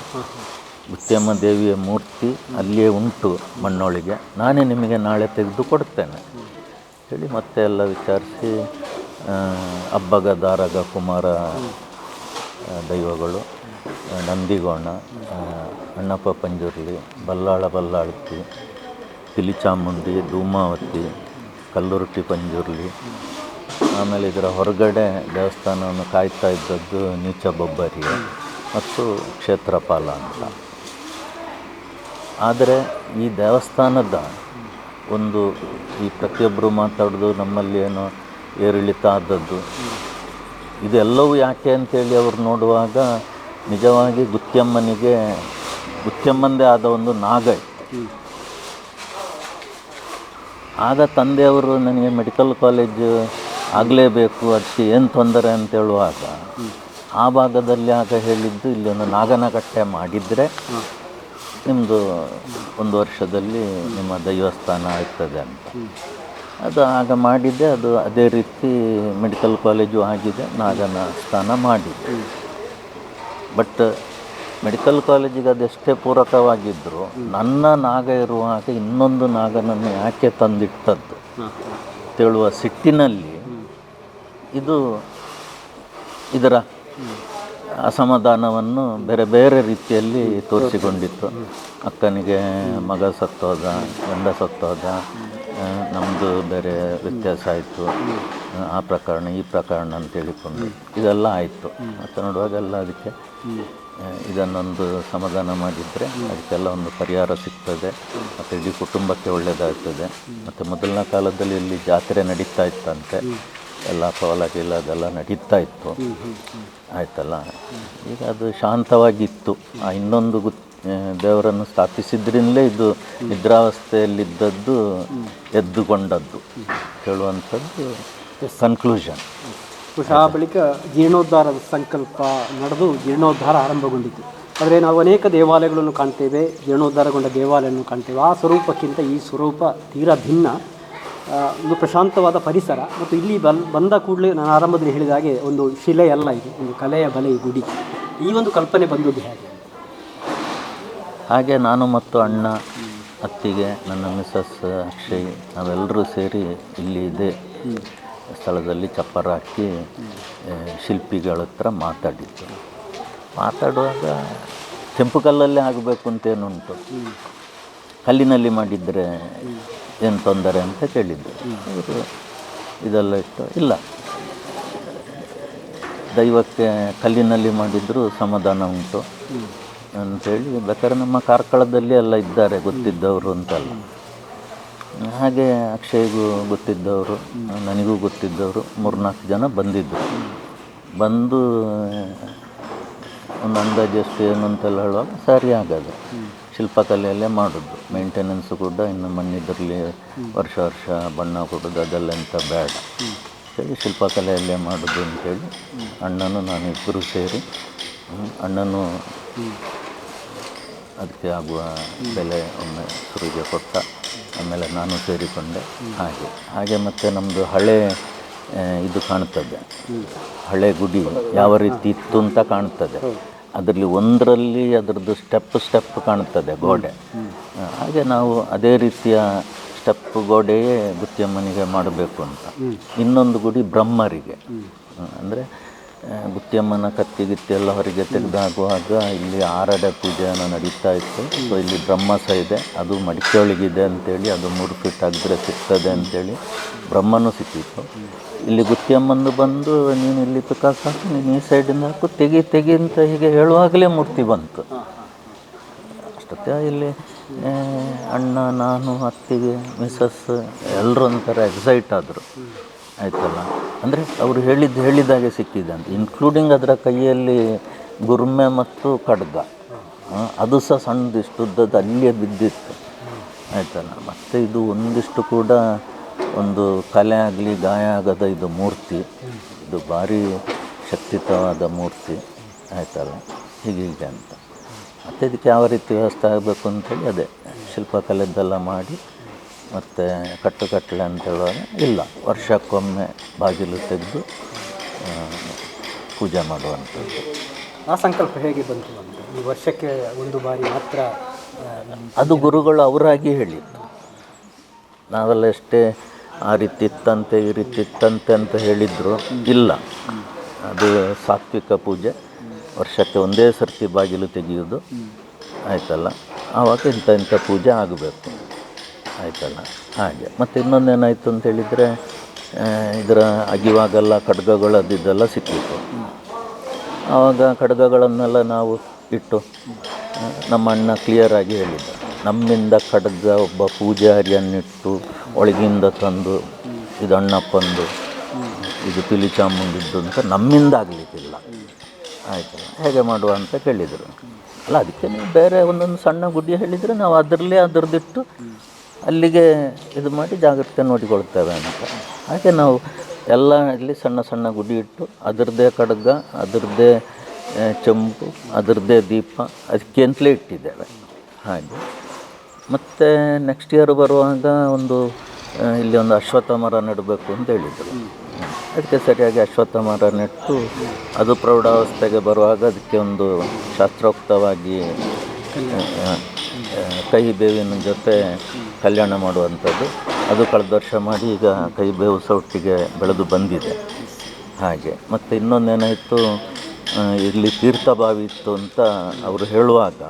ಗುತ್ಯಮ್ಮ ದೇವಿಯ ಮೂರ್ತಿ ಅಲ್ಲಿಯೇ ಉಂಟು ಮಣ್ಣೊಳಗೆ, ನಾನೇ ನಿಮಗೆ ನಾಳೆ ತೆಗೆದು ಕೊಡ್ತೇನೆ ಹೇಳಿ ಮತ್ತೆ ಎಲ್ಲ ವಿಚಾರಿಸಿ ಅಬ್ಬಗ ದಾರಗ ಕುಮಾರ ದೈವಗಳು, ನಂದಿಗೋಣ, ಅಣ್ಣಪ್ಪ ಪಂಜುರ್ಲಿ, ಬಲ್ಲಾಳತಿ, ಕಿಲಿಚಾಮುಂಡಿ, ಧೂಮಾವತಿ, ಕಲ್ಲುರುಟಿ ಪಂಜುರ್ಲಿ, ಆಮೇಲೆ ಇದರ ಹೊರಗಡೆ ದೇವಸ್ಥಾನವನ್ನು ಕಾಯ್ತಾ ಇದ್ದದ್ದು ನೀಚ ಬೊಬ್ಬರಿಗೆ ಮತ್ತು ಕ್ಷೇತ್ರಪಾಲ ಅಂತ. ಆದರೆ ಈ ದೇವಸ್ಥಾನದ ಒಂದು ಈ ಪ್ರತಿಯೊಬ್ಬರು ಮಾತಾಡೋದು ನಮ್ಮಲ್ಲಿ ಏನೋ ಏರಿಳಿತ ಆದದ್ದು ಇದೆಲ್ಲವೂ ಯಾಕೆ ಅಂತೇಳಿ ಅವರು ನೋಡುವಾಗ ನಿಜವಾಗಿ ಗುತ್ಯಮ್ಮಂದೇ ಆದ ಒಂದು ನಾಗ ಇತ್ತು. ಆಗ ತಂದೆಯವರು ನನಗೆ ಮೆಡಿಕಲ್ ಕಾಲೇಜ್ ಆಗಲೇಬೇಕು, ಅದಕ್ಕೆ ಏನು ತೊಂದರೆ ಅಂತ ಹೇಳುವಾಗ ಆ ಭಾಗದಲ್ಲಿ ಆಗ ಹೇಳಿದ್ದು ಇಲ್ಲಿ ಒಂದು ನಾಗನಕಟ್ಟೆ ಮಾಡಿದರೆ ನಿಮ್ಮದು 1 ವರ್ಷದಲ್ಲಿ ನಿಮ್ಮ ದೈವಸ್ಥಾನ ಆಗ್ತದೆ ಅಂತ. ಅದು ಆಗ ಮಾಡಿದ್ದೆ. ಅದು ಅದೇ ರೀತಿ ಮೆಡಿಕಲ್ ಕಾಲೇಜು ಆಗಿದೆ, ನಾಗನ ಸ್ಥಾನ ಮಾಡಿದೆ. ಬಟ್ ಮೆಡಿಕಲ್ ಕಾಲೇಜಿಗೆ ಅದೆಷ್ಟೇ ಪೂರಕವಾಗಿದ್ದರೂ ನನ್ನ ನಾಗ ಇರುವಾಗ ಇನ್ನೊಂದು ನಾಗನನ್ನು ಯಾಕೆ ತಂದಿಟ್ಟದ್ದು ಅಂತೇಳುವ ಸಿಟ್ಟಿನಲ್ಲಿ ಇದರ ಅಸಮಾಧಾನವನ್ನು ಬೇರೆ ಬೇರೆ ರೀತಿಯಲ್ಲಿ ತೋರಿಸಿಕೊಂಡಿತ್ತು. ಅಕ್ಕನಿಗೆ ಮಗ ಸತ್ತೋದ, ಗಂಡ ಸತ್ತೋದ, ನಮ್ಮದು ಬೇರೆ ವ್ಯತ್ಯಾಸ ಆಯಿತು, ಆ ಪ್ರಕರಣ ಈ ಪ್ರಕರಣ ಅಂತ ಹೇಳಿಕೊಂಡು ಇದೆಲ್ಲ ಆಯಿತು. ಮತ್ತು ನೋಡುವಾಗೆಲ್ಲ ಅದಕ್ಕೆ ಇದನ್ನೊಂದು ಸಮಾಧಾನ ಮಾಡಿದರೆ ಅದಕ್ಕೆಲ್ಲ ಒಂದು ಪರಿಹಾರ ಸಿಗ್ತದೆ ಮತ್ತು ಇಡೀ ಕುಟುಂಬಕ್ಕೆ ಒಳ್ಳೆಯದಾಗ್ತದೆ. ಮತ್ತು ಮೊದಲನೇ ಕಾಲದಲ್ಲಿ ಇಲ್ಲಿ ಜಾತ್ರೆ ನಡೀತಾ ಇತ್ತಂತೆ, ಎಲ್ಲ ಪವಲಗಿಲ್ಲ ಅದೆಲ್ಲ ನಡೀತಾ ಇತ್ತು, ಆಯ್ತಲ್ಲ. ಈಗ ಅದು ಶಾಂತವಾಗಿತ್ತು. ಆ ಇನ್ನೊಂದು ದೇವರನ್ನು ಸ್ಥಾಪಿಸಿದ್ರಿಂದಲೇ ಇದು ನಿದ್ರಾವಸ್ಥೆಯಲ್ಲಿದ್ದದ್ದು ಎದ್ದುಕೊಂಡದ್ದು ಹೇಳುವಂಥದ್ದು ಕನ್ಕ್ಲೂಷನ್. ಆ ಬಳಿಕ ಜೀರ್ಣೋದ್ಧಾರದ ಸಂಕಲ್ಪ ನಡೆದು ಜೀರ್ಣೋದ್ಧಾರ ಆರಂಭಗೊಂಡಿತು. ಆದರೆ ನಾವು ಅನೇಕ ದೇವಾಲಯಗಳನ್ನು ಕಾಣ್ತೇವೆ, ಜೀರ್ಣೋದ್ಧಾರಗೊಂಡ ದೇವಾಲಯವನ್ನು ಕಾಣ್ತೇವೆ. ಆ ಸ್ವರೂಪಕ್ಕಿಂತ ಈ ಸ್ವರೂಪ ತೀರಾ ಭಿನ್ನ. ಒಂದು ಪ್ರಶಾಂತವಾದ ಪರಿಸರ ಮತ್ತು ಇಲ್ಲಿ ಬಂದ ಕೂಡಲೇ ನಾನು ಆರಂಭದಲ್ಲಿ ಹೇಳಿದ ಹಾಗೆ ಒಂದು ಶಿಲೆ ಅಲ್ಲ, ಇದು ಒಂದು ಕಲೆಯ ಬಲೆ ಗುಡಿ. ಈ ಒಂದು ಕಲ್ಪನೆ ಬಂದದ್ದು ಹೇಗೆ? ಹಾಗೆ ನಾನು ಮತ್ತು ಅಣ್ಣ, ಅತ್ತಿಗೆ, ನನ್ನ ಮಿಸಸ್ ಅಕ್ಷಯ್ ನಾವೆಲ್ಲರೂ ಸೇರಿ ಇಲ್ಲಿ ಇದೇ ಸ್ಥಳದಲ್ಲಿ ಚಪ್ಪರ ಹಾಕಿ ಶಿಲ್ಪಿಗಳ ಹತ್ರ ಮಾತಾಡುವಾಗ ಕೆಂಪು ಕಲ್ಲಲ್ಲೇ ಆಗಬೇಕು ಅಂತೇನುಂಟು, ಕಲ್ಲಿನಲ್ಲಿ ಮಾಡಿದರೆ ಏನು ತೊಂದರೆ ಅಂತ ಕೇಳಿದ್ದು. ಅವರು ಇದೆಲ್ಲ ಇಟ್ಟು ಇಲ್ಲ, ದೈವಕ್ಕೆ ಕಲ್ಲಿನಲ್ಲಿ ಮಾಡಿದರೂ ಸಮಾಧಾನ ಉಂಟು ಅಂಥೇಳಿ, ಬೇಕಾದ್ರೆ ನಮ್ಮ ಕಾರ್ಕಳದಲ್ಲಿ ಎಲ್ಲ ಇದ್ದಾರೆ ಗೊತ್ತಿದ್ದವರು ಅಂತಲ್ಲ. ಹಾಗೆ ಅಕ್ಷಯ್ಗೂ ಗೊತ್ತಿದ್ದವರು, ನನಗೂ ಗೊತ್ತಿದ್ದವರು 3-4 ಜನ ಬಂದು ಒಂದು ಅಂದಾಜು ಎಷ್ಟು ಏನು ಅಂತೆಲ್ಲ ಹೇಳುವಾಗ ಸರಿ ಆಗೋದು. ಶಿಲ್ಪಕಲೆಯಲ್ಲೇ ಮಾಡೋದು, ಮೇಂಟೆನೆನ್ಸು ಕೂಡ ಇನ್ನು ಮಣ್ಣಿದ್ರಲ್ಲಿ ವರ್ಷ ಬಣ್ಣ ಕೊಡೋದು ಅದೆಲ್ಲ ಎಂಥ ಬೇಡ ಅಂತೇಳಿ ಶಿಲ್ಪಕಲೆಯಲ್ಲೇ ಮಾಡೋದು ಅಂತೇಳಿ ಅಣ್ಣನೂ ನಾನು ಇಬ್ಬರು ಸೇರಿ, ಅಣ್ಣನೂ ಅದಕ್ಕೆ ಆಗುವ ಬೆಲೆ ಒಮ್ಮೆ ಶುರುವಿಗೆ ಕೊಟ್ಟ, ಆಮೇಲೆ ನಾನು ಸೇರಿಕೊಂಡೆ. ಹಾಗೆ ಮತ್ತು ನಮ್ಮದು ಹಳೆ ಇದು ಕಾಣ್ತದೆ, ಹಳೆ ಗುಡಿ ಯಾವ ರೀತಿ ಇತ್ತು ಅಂತ ಕಾಣ್ತದೆ. ಅದರಲ್ಲಿ ಒಂದರಲ್ಲಿ ಅದರದ್ದು ಸ್ಟೆಪ್ ಕಾಣ್ತದೆ ಗೋಡೆ. ಹಾಗೆ ನಾವು ಅದೇ ರೀತಿಯ ಸ್ಟೆಪ್ ಗೋಡೆಯೇ ಗುತ್ತಿಯಮ್ಮನಿಗೆ ಮಾಡಬೇಕು ಅಂತ. ಇನ್ನೊಂದು ಗುಡಿ ಬ್ರಹ್ಮರಿಗೆ, ಅಂದರೆ ಗುತ್ತಿಯಮ್ಮನ ಕತ್ತಿ ಎಲ್ಲ ಹೊರಗೆ ತೆಗೆದಾಗುವಾಗ ಇಲ್ಲಿ ಆರಡೆ ಪೂಜೆಯನ್ನು ನಡೀತಾ ಇತ್ತು. ಸೊ ಇಲ್ಲಿ ಬ್ರಹ್ಮಸ ಇದೆ, ಅದು ಮಡಿಕೆಯೊಳಗಿದೆ ಅಂತೇಳಿ, ಅದು 3 ಫೀಟ್ ಆಗಿದ್ರೆ ಸಿಗ್ತದೆ ಅಂತೇಳಿ ಬ್ರಹ್ಮನೂ ಸಿಕ್ಕಿತ್ತು. ಇಲ್ಲಿ ಗುತ್ತಿಯಮ್ಮಂದು ಬಂದು ನೀನು ಇಲ್ಲಿ ಪಿಕಾಸ್ ಹಾಕು, ನೀನು ಈ ಸೈಡಿಂದ ಹಾಕು, ತೆಗಿ ಅಂತ ಹೀಗೆ ಹೇಳುವಾಗಲೇ ಮೂರ್ತಿ ಬಂತು. ಅಷ್ಟೊತ್ತೆ ಇಲ್ಲಿ ಅಣ್ಣ, ನಾನು, ಅತ್ತಿಗೆ, ಮಿಸಸ್ ಎಲ್ಲರೂ ಒಂಥರ ಎಕ್ಸೈಟ್ ಆದರು. ಆಯ್ತಲ್ಲ, ಅಂದರೆ ಅವರು ಹೇಳಿದಾಗೆ ಸಿಕ್ಕಿದೆ ಅಂತ, ಇನ್ಕ್ಲೂಡಿಂಗ್ ಅದರ ಕೈಯಲ್ಲಿ ಗುರ್ಮೆ ಮತ್ತು ಖಡ್ಗ, ಅದು ಸಹ ಸಣ್ಣದಿಷ್ಟುದ್ದದ್ದು ಅಲ್ಲಿಯೇ ಬಿದ್ದಿತ್ತು. ಆಯ್ತಲ್ಲ, ಮತ್ತು ಇದು ಒಂದಿಷ್ಟು ಕೂಡ ಒಂದು ಕಲೆ ಆಗಲಿ ಗಾಯ ಆಗದ ಇದು ಮೂರ್ತಿ, ಇದು ಭಾರಿ ಶಕ್ತಿಯುತವಾದ ಮೂರ್ತಿ. ಆಯ್ತಲ್ಲ, ಹೀಗೆ ಅಂತ. ಮತ್ತು ಇದಕ್ಕೆ ಯಾವ ರೀತಿ ವ್ಯವಸ್ಥೆ ಆಗಬೇಕು ಅಂತೇಳಿ ಅದೇ ಶಿಲ್ಪಕಲೆದ್ದೆಲ್ಲ ಮಾಡಿ, ಮತ್ತು ಕಟ್ಟಲೆ ಅಂತ ಹೇಳುವಾಗ ಇಲ್ಲ, ವರ್ಷಕ್ಕೊಮ್ಮೆ ಬಾಗಿಲು ತೆಗೆದು ಪೂಜೆ ಮಾಡುವಂಥದ್ದು. ಆ ಸಂಕಲ್ಪ ಹೇಗೆ ಬಂತು ಅಂತ? ಈ ವರ್ಷಕ್ಕೆ ಒಂದು ಬಾರಿ ಮಾತ್ರ ಅದು ಗುರುಗಳು ಅವರಾಗಿ ಹೇಳಿದ್ದು, ನಾವೆಲ್ಲ ಎಷ್ಟೇ ಆ ರೀತಿ ಇತ್ತಂತೆ ಈ ರೀತಿ ಇತ್ತಂತೆ ಅಂತ ಹೇಳಿದರು ಇಲ್ಲ. ಅದು ಸಾತ್ವಿಕ ಪೂಜೆ, ವರ್ಷಕ್ಕೆ ಒಂದೇ ಸರ್ತಿ ಬಾಗಿಲು ತೆಗೆಯೋದು. ಆಯ್ತಲ್ಲ, ಆವಾಗ ಇಂಥ ಪೂಜೆ ಆಗಬೇಕು. ಆಯ್ತಲ್ಲ, ಹಾಗೆ. ಮತ್ತು ಇನ್ನೊಂದೇನಾಯಿತು ಅಂತೇಳಿದರೆ, ಇದರ ಅಗಿವಾಗೆಲ್ಲ ಖಡ್ಗಗಳದ್ದಿದ್ದೆಲ್ಲ ಸಿಕ್ಕಿತ್ತು. ಆವಾಗ ಖಡ್ಗಗಳನ್ನೆಲ್ಲ ನಾವು ಇಟ್ಟು, ನಮ್ಮ ಅಣ್ಣ ಕ್ಲಿಯರಾಗಿ ಹೇಳಿದ್ದ, ನಮ್ಮಿಂದ ಖಡ್ಗ ಒಬ್ಬ ಪೂಜಾರಿಯನ್ನಿಟ್ಟು ಒಳಗಿಂದ ತಂದು ಇದು ಅಣ್ಣಪ್ಪಂದು, ಇದು ಪಿಲಿಚಾಮುಂದಿದ್ದು ಅಂತ ನಮ್ಮಿಂದ ಆಗಲಿಕ್ಕಿಲ್ಲ. ಆಯಿತಲ್ಲ, ಹೇಗೆ ಮಾಡುವ ಅಂತ ಕೇಳಿದರು. ಅಲ್ಲ, ಅದಕ್ಕೆ ನೀವು ಬೇರೆ ಒಂದೊಂದು ಸಣ್ಣ ಗುಡಿ ಹೇಳಿದರೆ ನಾವು ಅದರದ್ದಿಟ್ಟು ಅಲ್ಲಿಗೆ ಇದು ಮಾಡಿ ಜಾಗ್ರತೆ ನೋಡಿಕೊಳ್ತೇವೆ ಅಂತ. ಹಾಗೆ ನಾವು ಎಲ್ಲ ಇಲ್ಲಿ ಸಣ್ಣ ಗುಡಿ ಇಟ್ಟು ಅದರದ್ದೇ ಖಡ್ಗ, ಅದರದ್ದೇ ಚೆಂಬು, ಅದರದ್ದೇ ದೀಪ ಅದಕ್ಕೆ ಅಂತಲೇ ಇಟ್ಟಿದ್ದೇವೆ. ಹಾಗೆ ಮತ್ತು ನೆಕ್ಸ್ಟ್ ಇಯರ್ ಬರುವಾಗ ಇಲ್ಲಿ ಒಂದು ಅಶ್ವತ್ಥ ಮರ ನೆಡಬೇಕು ಅಂತ ಹೇಳಿದರು. ಅದಕ್ಕೆ ಸರಿಯಾಗಿ ಅಶ್ವತ್ಥ ಮರ ನೆಟ್ಟು ಅದು ಪ್ರೌಢಾವಸ್ಥೆಗೆ ಬರುವಾಗ ಅದಕ್ಕೆ ಒಂದು ಶಾಸ್ತ್ರೋಕ್ತವಾಗಿ ಕಹಿ ಬೇವಿನ ಜೊತೆ ಕಲ್ಯಾಣ ಮಾಡುವಂಥದ್ದು, ಅದು ಕಳೆದ ವರ್ಷ ಮಾಡಿ ಈಗ ಕಹಿ ಬೇವು ಸೌಟಿಗೆ ಬೆಳೆದು ಬಂದಿದೆ. ಹಾಗೆ ಮತ್ತು ಇನ್ನೊಂದೇನಾಯಿತು, ಇಲ್ಲಿ ತೀರ್ಥಭಾವಿ ಇತ್ತು ಅಂತ ಅವರು ಹೇಳುವಾಗ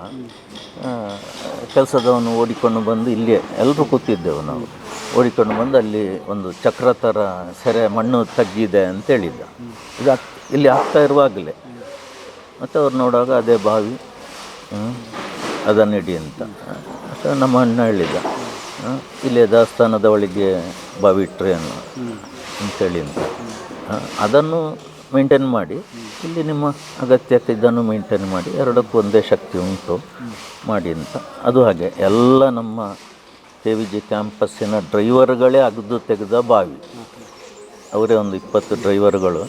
ಕೆಲಸದವನು ಓಡಿಕೊಂಡು ಬಂದು ಇಲ್ಲಿಯೇ ಎಲ್ಲರೂ ಕೂತಿದ್ದೆವು ನಾವು, ಓಡಿಕೊಂಡು ಬಂದು ಅಲ್ಲಿ ಒಂದು ಚಕ್ರ ಥರ ಸೆರೆ ಮಣ್ಣು ತಗ್ಗಿದೆ ಅಂತ ಹೇಳಿದ್ದ. ಇದು ಇಲ್ಲಿ ಆಗ್ತಾ ಇರುವಾಗಲೇ ಮತ್ತು ಅವ್ರು ನೋಡುವಾಗ ಅದೇ ಬಾವಿ, ಅದನ್ನಿಡಿ ಅಂತ ಅಷ್ಟು ನಮ್ಮ ಅಣ್ಣ ಹೇಳಿದ್ದ, ಇಲ್ಲೇ ದೇವಸ್ಥಾನದ ಒಳಗೆ ಬಾವಿ ಇಟ್ಟರೆ ಅಂತೇಳಿ ಅಂತ. ಅದನ್ನು ಮೇಂಟೈನ್ ಮಾಡಿ, ಇಲ್ಲಿ ನಿಮ್ಮ ಅಗತ್ಯಕ್ಕೆ ಇದನ್ನು ಮೇಂಟೈನ್ ಮಾಡಿ, ಎರಡಕ್ಕೂ ಒಂದೇ ಶಕ್ತಿ ಉಂಟು ಮಾಡಿ ಅಂತ. ಅದು ಹಾಗೆ ಎಲ್ಲ ನಮ್ಮ KVG ಕ್ಯಾಂಪಸ್ಸಿನ ಡ್ರೈವರ್ಗಳೇ ಅಗದು ತೆಗೆದ ಬಾವಿ. ಅವರೇ ಒಂದು 20 ಡ್ರೈವರ್ಗಳು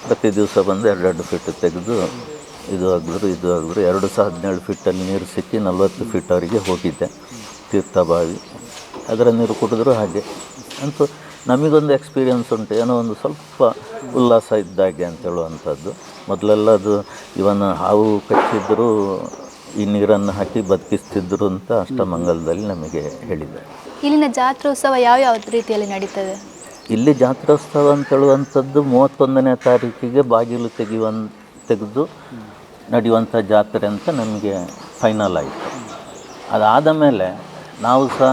ಪ್ರತಿ ದಿವಸ ಬಂದು 2 ಫೀಟ್ ತೆಗೆದು ಇದು ಆಗಿದ್ರು 2 ಸಹ 17 ಫೀಟಲ್ಲಿ ನೀರು ಸಿಕ್ಕಿ 40 ಫೀಟ್ ಅವರಿಗೆ ಹೋಗಿದೆ ತೀರ್ಥಭಾವಿ. ಅದರ ನೀರು ಕುಡಿದ್ರು ಹಾಗೆ ಅಂತೂ ನಮಗೊಂದು ಎಕ್ಸ್ಪೀರಿಯನ್ಸ್ ಉಂಟು, ಏನೋ ಒಂದು ಸ್ವಲ್ಪ ಉಲ್ಲಾಸ ಇದ್ದಾಗೆ ಅಂತ ಹೇಳುವಂಥದ್ದು. ಮೊದಲೆಲ್ಲ ಅದು ಇವನ್ ಹಾವು ಕಚ್ಚಿದ್ರೂ ಈ ನೀರನ್ನು ಹಾಕಿ ಬದುಕಿಸ್ತಿದ್ರು ಅಂತ ಅಷ್ಟಮಂಗಲದಲ್ಲಿ ನಮಗೆ ಹೇಳಿದ್ದಾರೆ. ಇಲ್ಲಿನ ಜಾತ್ರೋತ್ಸವ ಯಾವ ರೀತಿಯಲ್ಲಿ ನಡೀತದೆ? ಇಲ್ಲಿ ಜಾತ್ರೋತ್ಸವ ಅಂತ ಹೇಳುವಂಥದ್ದು 31ನೇ ತಾರೀಕಿಗೆ ಬಾಗಿಲು ತೆಗೆದು ನಡೆಯುವಂಥ ಜಾತ್ರೆ ಅಂತ ನಮಗೆ ಫೈನಲ್ ಆಯಿತು. ಅದಾದ ಮೇಲೆ ನಾವು ಸಹ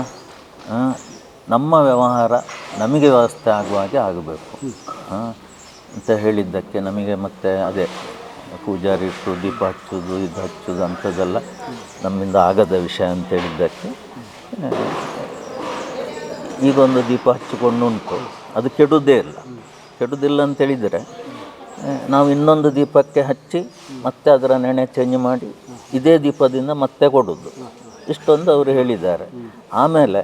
ನಮ್ಮ ವ್ಯವಹಾರ ನಮಗೆ ವ್ಯವಸ್ಥೆ ಆಗುವ ಹಾಗೆ ಆಗಬೇಕು ಅಂತ ಹೇಳಿದ್ದಕ್ಕೆ ನಮಗೆ ಮತ್ತೆ ಅದೇ ಪೂಜಾರಿ ಇಟ್ಟು ದೀಪ ಹಚ್ಚೋದು ಇದು ಹಚ್ಚೋದು ಅಂಥದ್ದೆಲ್ಲ ನಮ್ಮಿಂದ ಆಗದ ವಿಷಯ ಅಂತ ಹೇಳಿದ್ದಕ್ಕೆ ಈಗೊಂದು ದೀಪ ಹಚ್ಚಿಕೊಂಡುಂಟು, ಅದು ಕೆಡುವುದಿಲ್ಲ ಅಂತೇಳಿದರೆ ನಾವು ಇನ್ನೊಂದು ದೀಪಕ್ಕೆ ಹಚ್ಚಿ ಮತ್ತೆ ಅದರ ನೆನೆ ಚೇಂಜ್ ಮಾಡಿ ಇದೇ ದೀಪದಿಂದ ಮತ್ತೆ ಕೊಡೋದು, ಇಷ್ಟೊಂದು ಅವರು ಹೇಳಿದ್ದಾರೆ. ಆಮೇಲೆ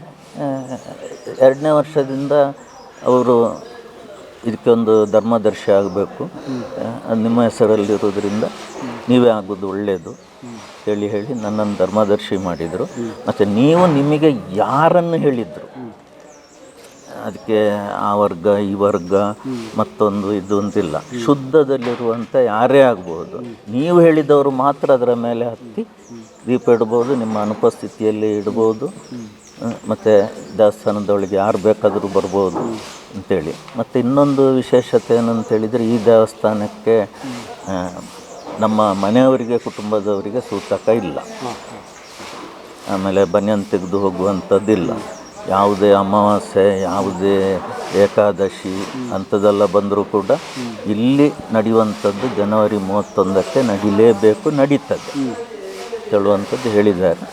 2ನೇ ವರ್ಷದಿಂದ ಅವರು ಇದಕ್ಕೆ ಒಂದು ಧರ್ಮದರ್ಶಿ ಆಗಬೇಕು, ನಿಮ್ಮ ಹೆಸರಲ್ಲಿರೋದ್ರಿಂದ ನೀವೇ ಆಗೋದು ಒಳ್ಳೆಯದು ಹೇಳಿ ನನ್ನನ್ನು ಧರ್ಮದರ್ಶಿ ಮಾಡಿದರು. ಮತ್ತು ನೀವು ನಿಮಗೆ ಯಾರನ್ನು ಹೇಳಿದರು, ಅದಕ್ಕೆ ಆ ವರ್ಗ ಈ ವರ್ಗ ಮತ್ತೊಂದು ಇದು ಅಂತಿಲ್ಲ, ಶುದ್ಧದಲ್ಲಿರುವಂಥ ಯಾರೇ ಆಗ್ಬೋದು, ನೀವು ಹೇಳಿದವರು ಮಾತ್ರ ಅದರ ಮೇಲೆ ಹತ್ತಿ ದೀಪ ಇಡ್ಬೋದು, ನಿಮ್ಮ ಅನುಪಸ್ಥಿತಿಯಲ್ಲಿ ಇಡ್ಬೋದು, ಮತ್ತು ದೇವಸ್ಥಾನದೊಳಗೆ ಯಾರು ಬೇಕಾದರೂ ಬರ್ಬೋದು ಅಂಥೇಳಿ. ಮತ್ತು ಇನ್ನೊಂದು ವಿಶೇಷತೆ ಏನಂತೇಳಿದರೆ ಈ ದೇವಸ್ಥಾನಕ್ಕೆ ನಮ್ಮ ಮನೆಯವರಿಗೆ ಕುಟುಂಬದವರಿಗೆ ಸೂತಕ ಇಲ್ಲ, ಆಮೇಲೆ ಬನ್ಯನ್ ತೆಗೆದು ಹೋಗುವಂಥದ್ದಿಲ್ಲ. ಯಾವುದೇ ಅಮಾವಾಸ್ಯೆ ಯಾವುದೇ ಏಕಾದಶಿ ಅಂಥದ್ದೆಲ್ಲ ಬಂದರೂ ಕೂಡ ಇಲ್ಲಿ ನಡೆಯುವಂಥದ್ದು ಜನವರಿ 31ಕ್ಕೆ ನಡೀಲೇಬೇಕು, ನಡೀತದೆ ಹೇಳುವಂಥದ್ದು ಹೇಳಿದ್ದಾರೆ.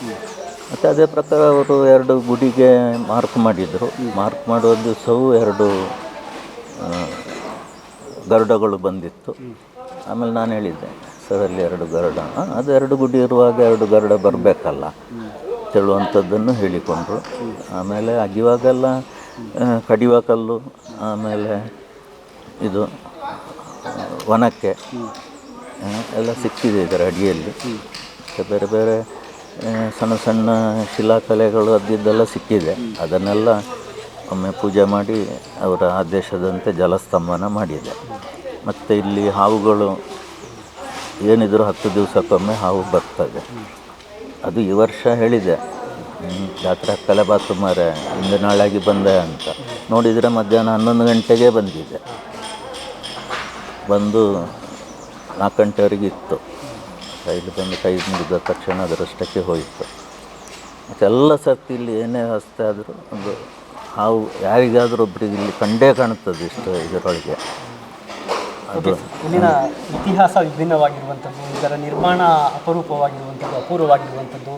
ಮತ್ತು ಅದೇ ಪ್ರಕಾರ ಅವರು 2 ಗುಡಿಗೆ ಮಾರ್ಕ್ ಮಾಡಿದರು. ಮಾರ್ಕ್ ಮಾಡುವ ದಿವಸವೂ 2 ಗರುಡಗಳು ಬಂದಿತ್ತು. ಆಮೇಲೆ ನಾನು ಹೇಳಿದ್ದೆ ಸರಲ್ಲಿ 2 ಗರುಡ, ಅದು 2 ಗುಡಿ ಇರುವಾಗ 2 ಗರುಡ ಬರಬೇಕಲ್ಲ ಹೇಳುವಂಥದ್ದನ್ನು ಹೇಳಿಕೊಂಡ್ರು. ಆಮೇಲೆ ಅಗಿವಾಗೆಲ್ಲ ಕಡಿಯುವ ಕಲ್ಲು, ಆಮೇಲೆ ಇದು ವನಕ್ಕೆ ಎಲ್ಲ ಸಿಕ್ಕಿದೆ ಇದರ ಅಡಿಯಲ್ಲಿ. ಬೇರೆ ಬೇರೆ ಸಣ್ಣ ಸಣ್ಣ ಶಿಲಾಕಲೆಗಳು ಅದಿದ್ದೆಲ್ಲ ಸಿಕ್ಕಿದೆ. ಅದನ್ನೆಲ್ಲ ಒಮ್ಮೆ ಪೂಜೆ ಮಾಡಿ ಅವರ ಆದೇಶದಂತೆ ಜಲಸ್ತಂಭನ ಮಾಡಿದೆ. ಮತ್ತು ಇಲ್ಲಿ ಹಾವುಗಳು ಏನಿದ್ರು 10 ದಿವಸಕ್ಕೊಮ್ಮೆ ಹಾವು ಬರ್ತದೆ. ಅದು ಈ ವರ್ಷ ಹೇಳಿದೆ, ಜಾತ್ರೆ ಕಲೆ ಬಾತು ಮಾರೆ ಇಂದು ನಾಳಾಗಿ ಬಂದೆ ಅಂತ. ನೋಡಿದರೆ ಮಧ್ಯಾಹ್ನ 11 ಗಂಟೆಗೆ ಬಂದಿದೆ. ಬಂದು 4 ಗಂಟೆವರೆಗೆ ಇತ್ತು. ಇಲ್ಲಿ ಬಂದು ಕೈ ಮುಗಿದ ತಕ್ಷಣ ಅದರಷ್ಟಕ್ಕೆ ಹೋಯಿತು. ಮತ್ತು ಎಲ್ಲ ಸರ್ತಿ ಇಲ್ಲಿ ಏನೇ ವ್ಯವಸ್ಥೆ ಆದರೂ ಒಂದು ಹಾವು ಯಾರಿಗಾದರೂ ಒಬ್ಬರಿಗೆ ಇಲ್ಲಿ ಕಂಡೇ ಕಾಣುತ್ತದೆ ಇಷ್ಟು ಇದರೊಳಗೆ. ಅದು ಇಲ್ಲಿನ ಇತಿಹಾಸ ವಿಭಿನ್ನವಾಗಿರುವಂಥದ್ದು, ಇದರ ನಿರ್ಮಾಣ ಅಪೂರ್ವವಾಗಿರುವಂಥದ್ದು,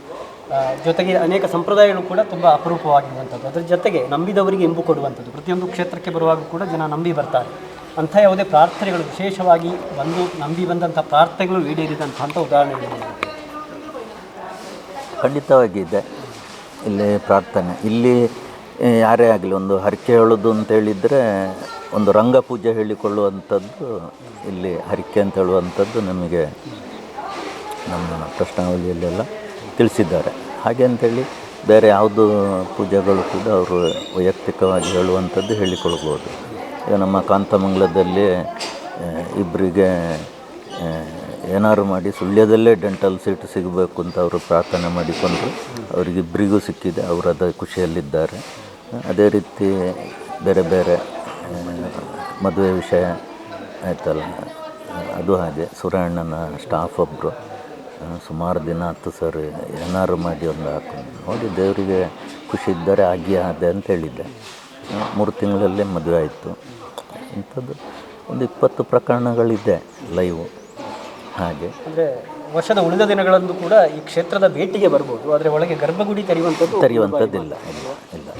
ಜೊತೆಗೆ ಅನೇಕ ಸಂಪ್ರದಾಯಗಳು ಕೂಡ ತುಂಬ ಅಪರೂಪವಾಗಿರುವಂಥದ್ದು. ಅದರ ಜೊತೆಗೆ ನಂಬಿದವರಿಗೆ ಇಂಬು ಕೊಡುವಂಥದ್ದು. ಪ್ರತಿಯೊಂದು ಕ್ಷೇತ್ರಕ್ಕೆ ಬರುವಾಗ ಕೂಡ ಜನ ನಂಬಿ ಬರ್ತಾರೆ. ಅಂಥ ಯಾವುದೇ ಪ್ರಾರ್ಥನೆಗಳು ವಿಶೇಷವಾಗಿ ನಂಬಿ ಬಂದಂಥ ಪ್ರಾರ್ಥನೆಗಳು ಈಡೇರಿದಂಥ ಉದಾಹರಣೆಗಳು ಖಂಡಿತವಾಗಿದೆ. ಇಲ್ಲಿ ಪ್ರಾರ್ಥನೆ, ಇಲ್ಲಿ ಯಾರೇ ಆಗಲಿ ಒಂದು ಹರಕೆ ಹೇಳೋದು ಅಂತೇಳಿದರೆ ಒಂದು ರಂಗಪೂಜೆ ಹೇಳಿಕೊಳ್ಳುವಂಥದ್ದು ಇಲ್ಲಿ ಹರಕೆ ಅಂತ ಹೇಳುವಂಥದ್ದು ನಮಗೆ ನಮ್ಮ ಪ್ರಶ್ನಾವಳಿಯಲ್ಲೆಲ್ಲ ತಿಳಿಸಿದ್ದಾರೆ. ಹಾಗೆ ಅಂಥೇಳಿ ಬೇರೆ ಯಾವುದು ಪೂಜೆಗಳು ಕೂಡ ಅವರು ವೈಯಕ್ತಿಕವಾಗಿ ಹೇಳುವಂಥದ್ದು ಹೇಳಿಕೊಳ್ಬೋದು. ಈಗ ನಮ್ಮ ಕಾಂತಮಂಗಲದಲ್ಲಿ ಇಬ್ಬರಿಗೆ ಏನಾರು ಮಾಡಿ ಸುಳ್ಯದಲ್ಲೇ ಡೆಂಟಲ್ ಸೀಟ್ ಸಿಗಬೇಕು ಅಂತ ಅವರು ಪ್ರಾರ್ಥನೆ ಮಾಡಿಕೊಂಡ್ರು. ಅವರಿಗಿಬ್ಬರಿಗೂ ಸಿಕ್ಕಿದೆ, ಅವರು ಅದ ಖುಷಿಯಲ್ಲಿದ್ದಾರೆ. ಅದೇ ರೀತಿ ಬೇರೆ ಬೇರೆ ಮದುವೆ ವಿಷಯ ಆಯ್ತಲ್ಲ, ಅದು ಹಾಗೆ ಸುರಣ್ಣನ ಸ್ಟಾಫ್ ಒಬ್ಬರು ಸುಮಾರು ದಿನ ಆಯ್ತು ಸರ್ ಏನಾರು ಮಾಡಿ ಒಂದು ಹಾಕೊಂಡು ನೋಡಿ ದೇವರಿಗೆ ಖುಷಿ ಇದ್ದರೆ ಆಗಿ ಅದೇ ಅಂತ ಹೇಳಿದ್ದೆ. 3 ತಿಂಗಳಲ್ಲೇ ಮದುವೆ ಆಯಿತು. ಇಂಥದ್ದು ಒಂದು 20 ಪ್ರಕರಣಗಳಿದೆ ಲೈವು. ಹಾಗೆ ಅಂದರೆ ವರ್ಷದ ಉಳಿದ ದಿನಗಳಂದು ಕೂಡ ಈ ಕ್ಷೇತ್ರದ ಭೇಟಿಗೆ ಬರ್ಬೋದು, ಆದರೆ ಒಳಗೆ ಗರ್ಭಗುಡಿ ತೆರೆಯುವಂಥದ್ದಿಲ್ಲ. ಇಲ್ಲ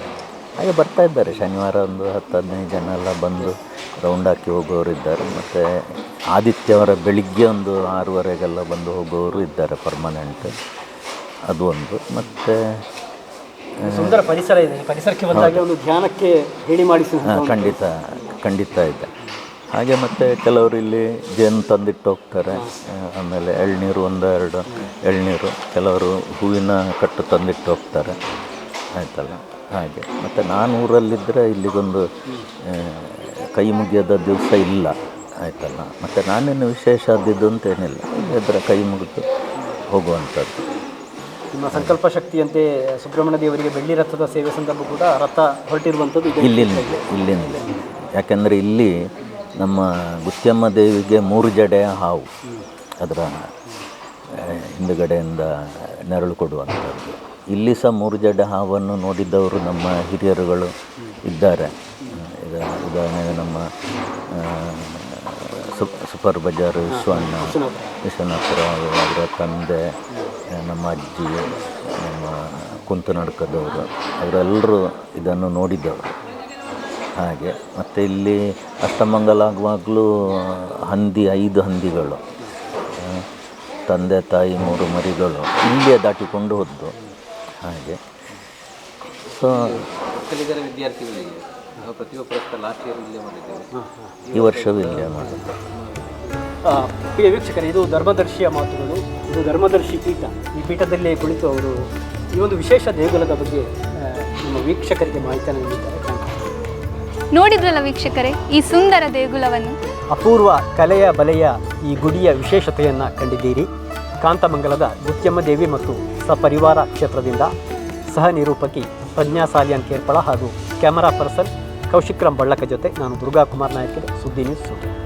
ಹಾಗೆ ಬರ್ತಾ ಇದ್ದಾರೆ. ಶನಿವಾರ ಒಂದು 10-15 ಜನ ಎಲ್ಲ ಬಂದು ರೌಂಡ್ ಹಾಕಿ ಹೋಗೋರು ಇದ್ದಾರೆ. ಮತ್ತು ಆದಿತ್ಯವಾರ ಬೆಳಿಗ್ಗೆ ಒಂದು 6:30ಗೆಲ್ಲ ಬಂದು ಹೋಗೋರು ಇದ್ದಾರೆ ಪರ್ಮನೆಂಟ್. ಅದು ಒಂದು. ಮತ್ತು ಸುಂದರ ಪರಿಸರ ಇದೆ. ಪರಿಸರಕ್ಕೆ ಬಂದಾಗ ಒಂದು ಧ್ಯಾನಕ್ಕೆ ಹೇಳಿ ಮಾಡಿಸಿ ಖಂಡಿತ ಇದೆ. ಹಾಗೆ ಮತ್ತು ಕೆಲವರು ಇಲ್ಲಿ ಜೇನು ತಂದಿಟ್ಟು ಹೋಗ್ತಾರೆ. ಆಮೇಲೆ ಎಳ್ನೀರು 1-2 ಎಳ್ನೀರು, ಕೆಲವರು ಹೂವಿನ ಕಟ್ಟು ತಂದಿಟ್ಟು ಹೋಗ್ತಾರೆ ಆಯ್ತಲ್ಲ. ಹಾಗೆ ಮತ್ತು ನಾನು ಊರಲ್ಲಿದ್ದರೆ ಇಲ್ಲಿಗೊಂದು ಕೈ ಮುಗಿಯೋದ ದಿವಸ ಇಲ್ಲ, ಆಯಿತಲ್ಲ. ಮತ್ತು ನಾನೇನು ವಿಶೇಷ ಆದಿದ್ದು ಅಂತೇನಿಲ್ಲ, ಇದರ ಕೈ ಮುಗಿದು ಹೋಗುವಂಥದ್ದು. ನಿಮ್ಮ ಸಂಕಲ್ಪ ಶಕ್ತಿಯಂತೆ ಸುಬ್ರಹ್ಮಣ್ಯ ದೇವರಿಗೆ ಬೆಳ್ಳಿ ರಥದ ಸೇವೆ ಸಂದರ್ಭ ಕೂಡ ರಥ ಹೊರಟಿರುವಂಥದ್ದು ಇಲ್ಲಿಂದಲೇ. ಯಾಕೆಂದರೆ ಇಲ್ಲಿ ನಮ್ಮ ಗುತ್ಯಮ್ಮ ದೇವಿಗೆ 3 ಜಡೆಯ ಹಾವು ಅದರ ಹಿಂದುಗಡೆಯಿಂದ ನೆರಳು ಕೊಡುವಂಥದ್ದು. ಇಲ್ಲಿ ಸಹ 3 ಜಡೆ ಹಾವನ್ನು ನೋಡಿದ್ದವರು ನಮ್ಮ ಹಿರಿಯರುಗಳು ಇದ್ದಾರೆ. ಈಗ ಉದಾಹರಣೆಗೆ ನಮ್ಮ ಸೂಪರ್ ಬಜಾರ್ ವಿಶ್ವನಾಥರಾವ್ ಅವರ ತಂದೆ, ನಮ್ಮ ಅಜ್ಜಿ, ನಮ್ಮ ಕುಂತು ನಡ್ಕದವರು, ಅವರೆಲ್ಲರೂ ಇದನ್ನು ನೋಡಿದ್ದವರು. ಹಾಗೆ ಮತ್ತು ಇಲ್ಲಿ ಅಷ್ಟಮಂಗಲ ಆಗುವಾಗಲೂ 5 ಹಂದಿಗಳು, ತಂದೆ ತಾಯಿ 3 ಮರಿಗಳು ಇಲ್ಲಿಯೇ ದಾಟಿಕೊಂಡು ಹೋದ್ದು. ಹಾಗೆ ಸೊ ವಿದ್ಯಾರ್ಥಿಗಳಿಗೆ ಪ್ರತಿಭಾ ಪುರಸ್ಕಾರ ಲಾಸ್ಟ್ ಇಯರ್ ಇಲ್ಲೇ ಮಾಡಿದ್ದೇವೆ, ಈ ವರ್ಷವೂ ಇಲ್ಲೇ ಮಾಡೋದು. ಪ್ರಿಯ ವೀಕ್ಷಕರೇ, ಇದು ಧರ್ಮದರ್ಶಿಯ ಮಾತುಗಳು. ಇದು ಧರ್ಮದರ್ಶಿ ಪೀಠ. ಈ ಪೀಠದಲ್ಲೇ ಕುಳಿತು ಅವರು ಈ ಒಂದು ವಿಶೇಷ ದೇಗುಲದ ಬಗ್ಗೆ ನಮ್ಮ ವೀಕ್ಷಕರಿಗೆ ಮಾಹಿತಿಯನ್ನು ನೀಡಿದ್ದಾರೆ. ನೋಡಿದ್ರಲ್ಲ ವೀಕ್ಷಕರೇ ಈ ಸುಂದರ ದೇಗುಲವನ್ನು. ಅಪೂರ್ವ ಕಲೆಯ ಬಲೆಯ ಈ ಗುಡಿಯ ವಿಶೇಷತೆಯನ್ನು ಕಂಡಿದ್ದೀರಿ. ಕಾಂತಮಂಗಲದ ಗುತ್ಯಮ್ಮ ದೇವಿ ಮತ್ತು ಸಪರಿವಾರ ಕ್ಷೇತ್ರದಿಂದ ಸಹ ನಿರೂಪಕಿ ಪ್ರಜ್ಞಾ ಸಾಲಿಯನ್ ಕೇರ್ಪಳ ಹಾಗೂ ಕ್ಯಾಮರಾ ಪರ್ಸನ್ ಕೌಶಿಕ್ ರಾಮ್ ಬಳ್ಳಕ ಜೊತೆ ನಾನು ದುರ್ಗಾ ಕುಮಾರ್ ನಾಯಕ್, ಸುದ್ದಿ ನ್ಯೂಸ್.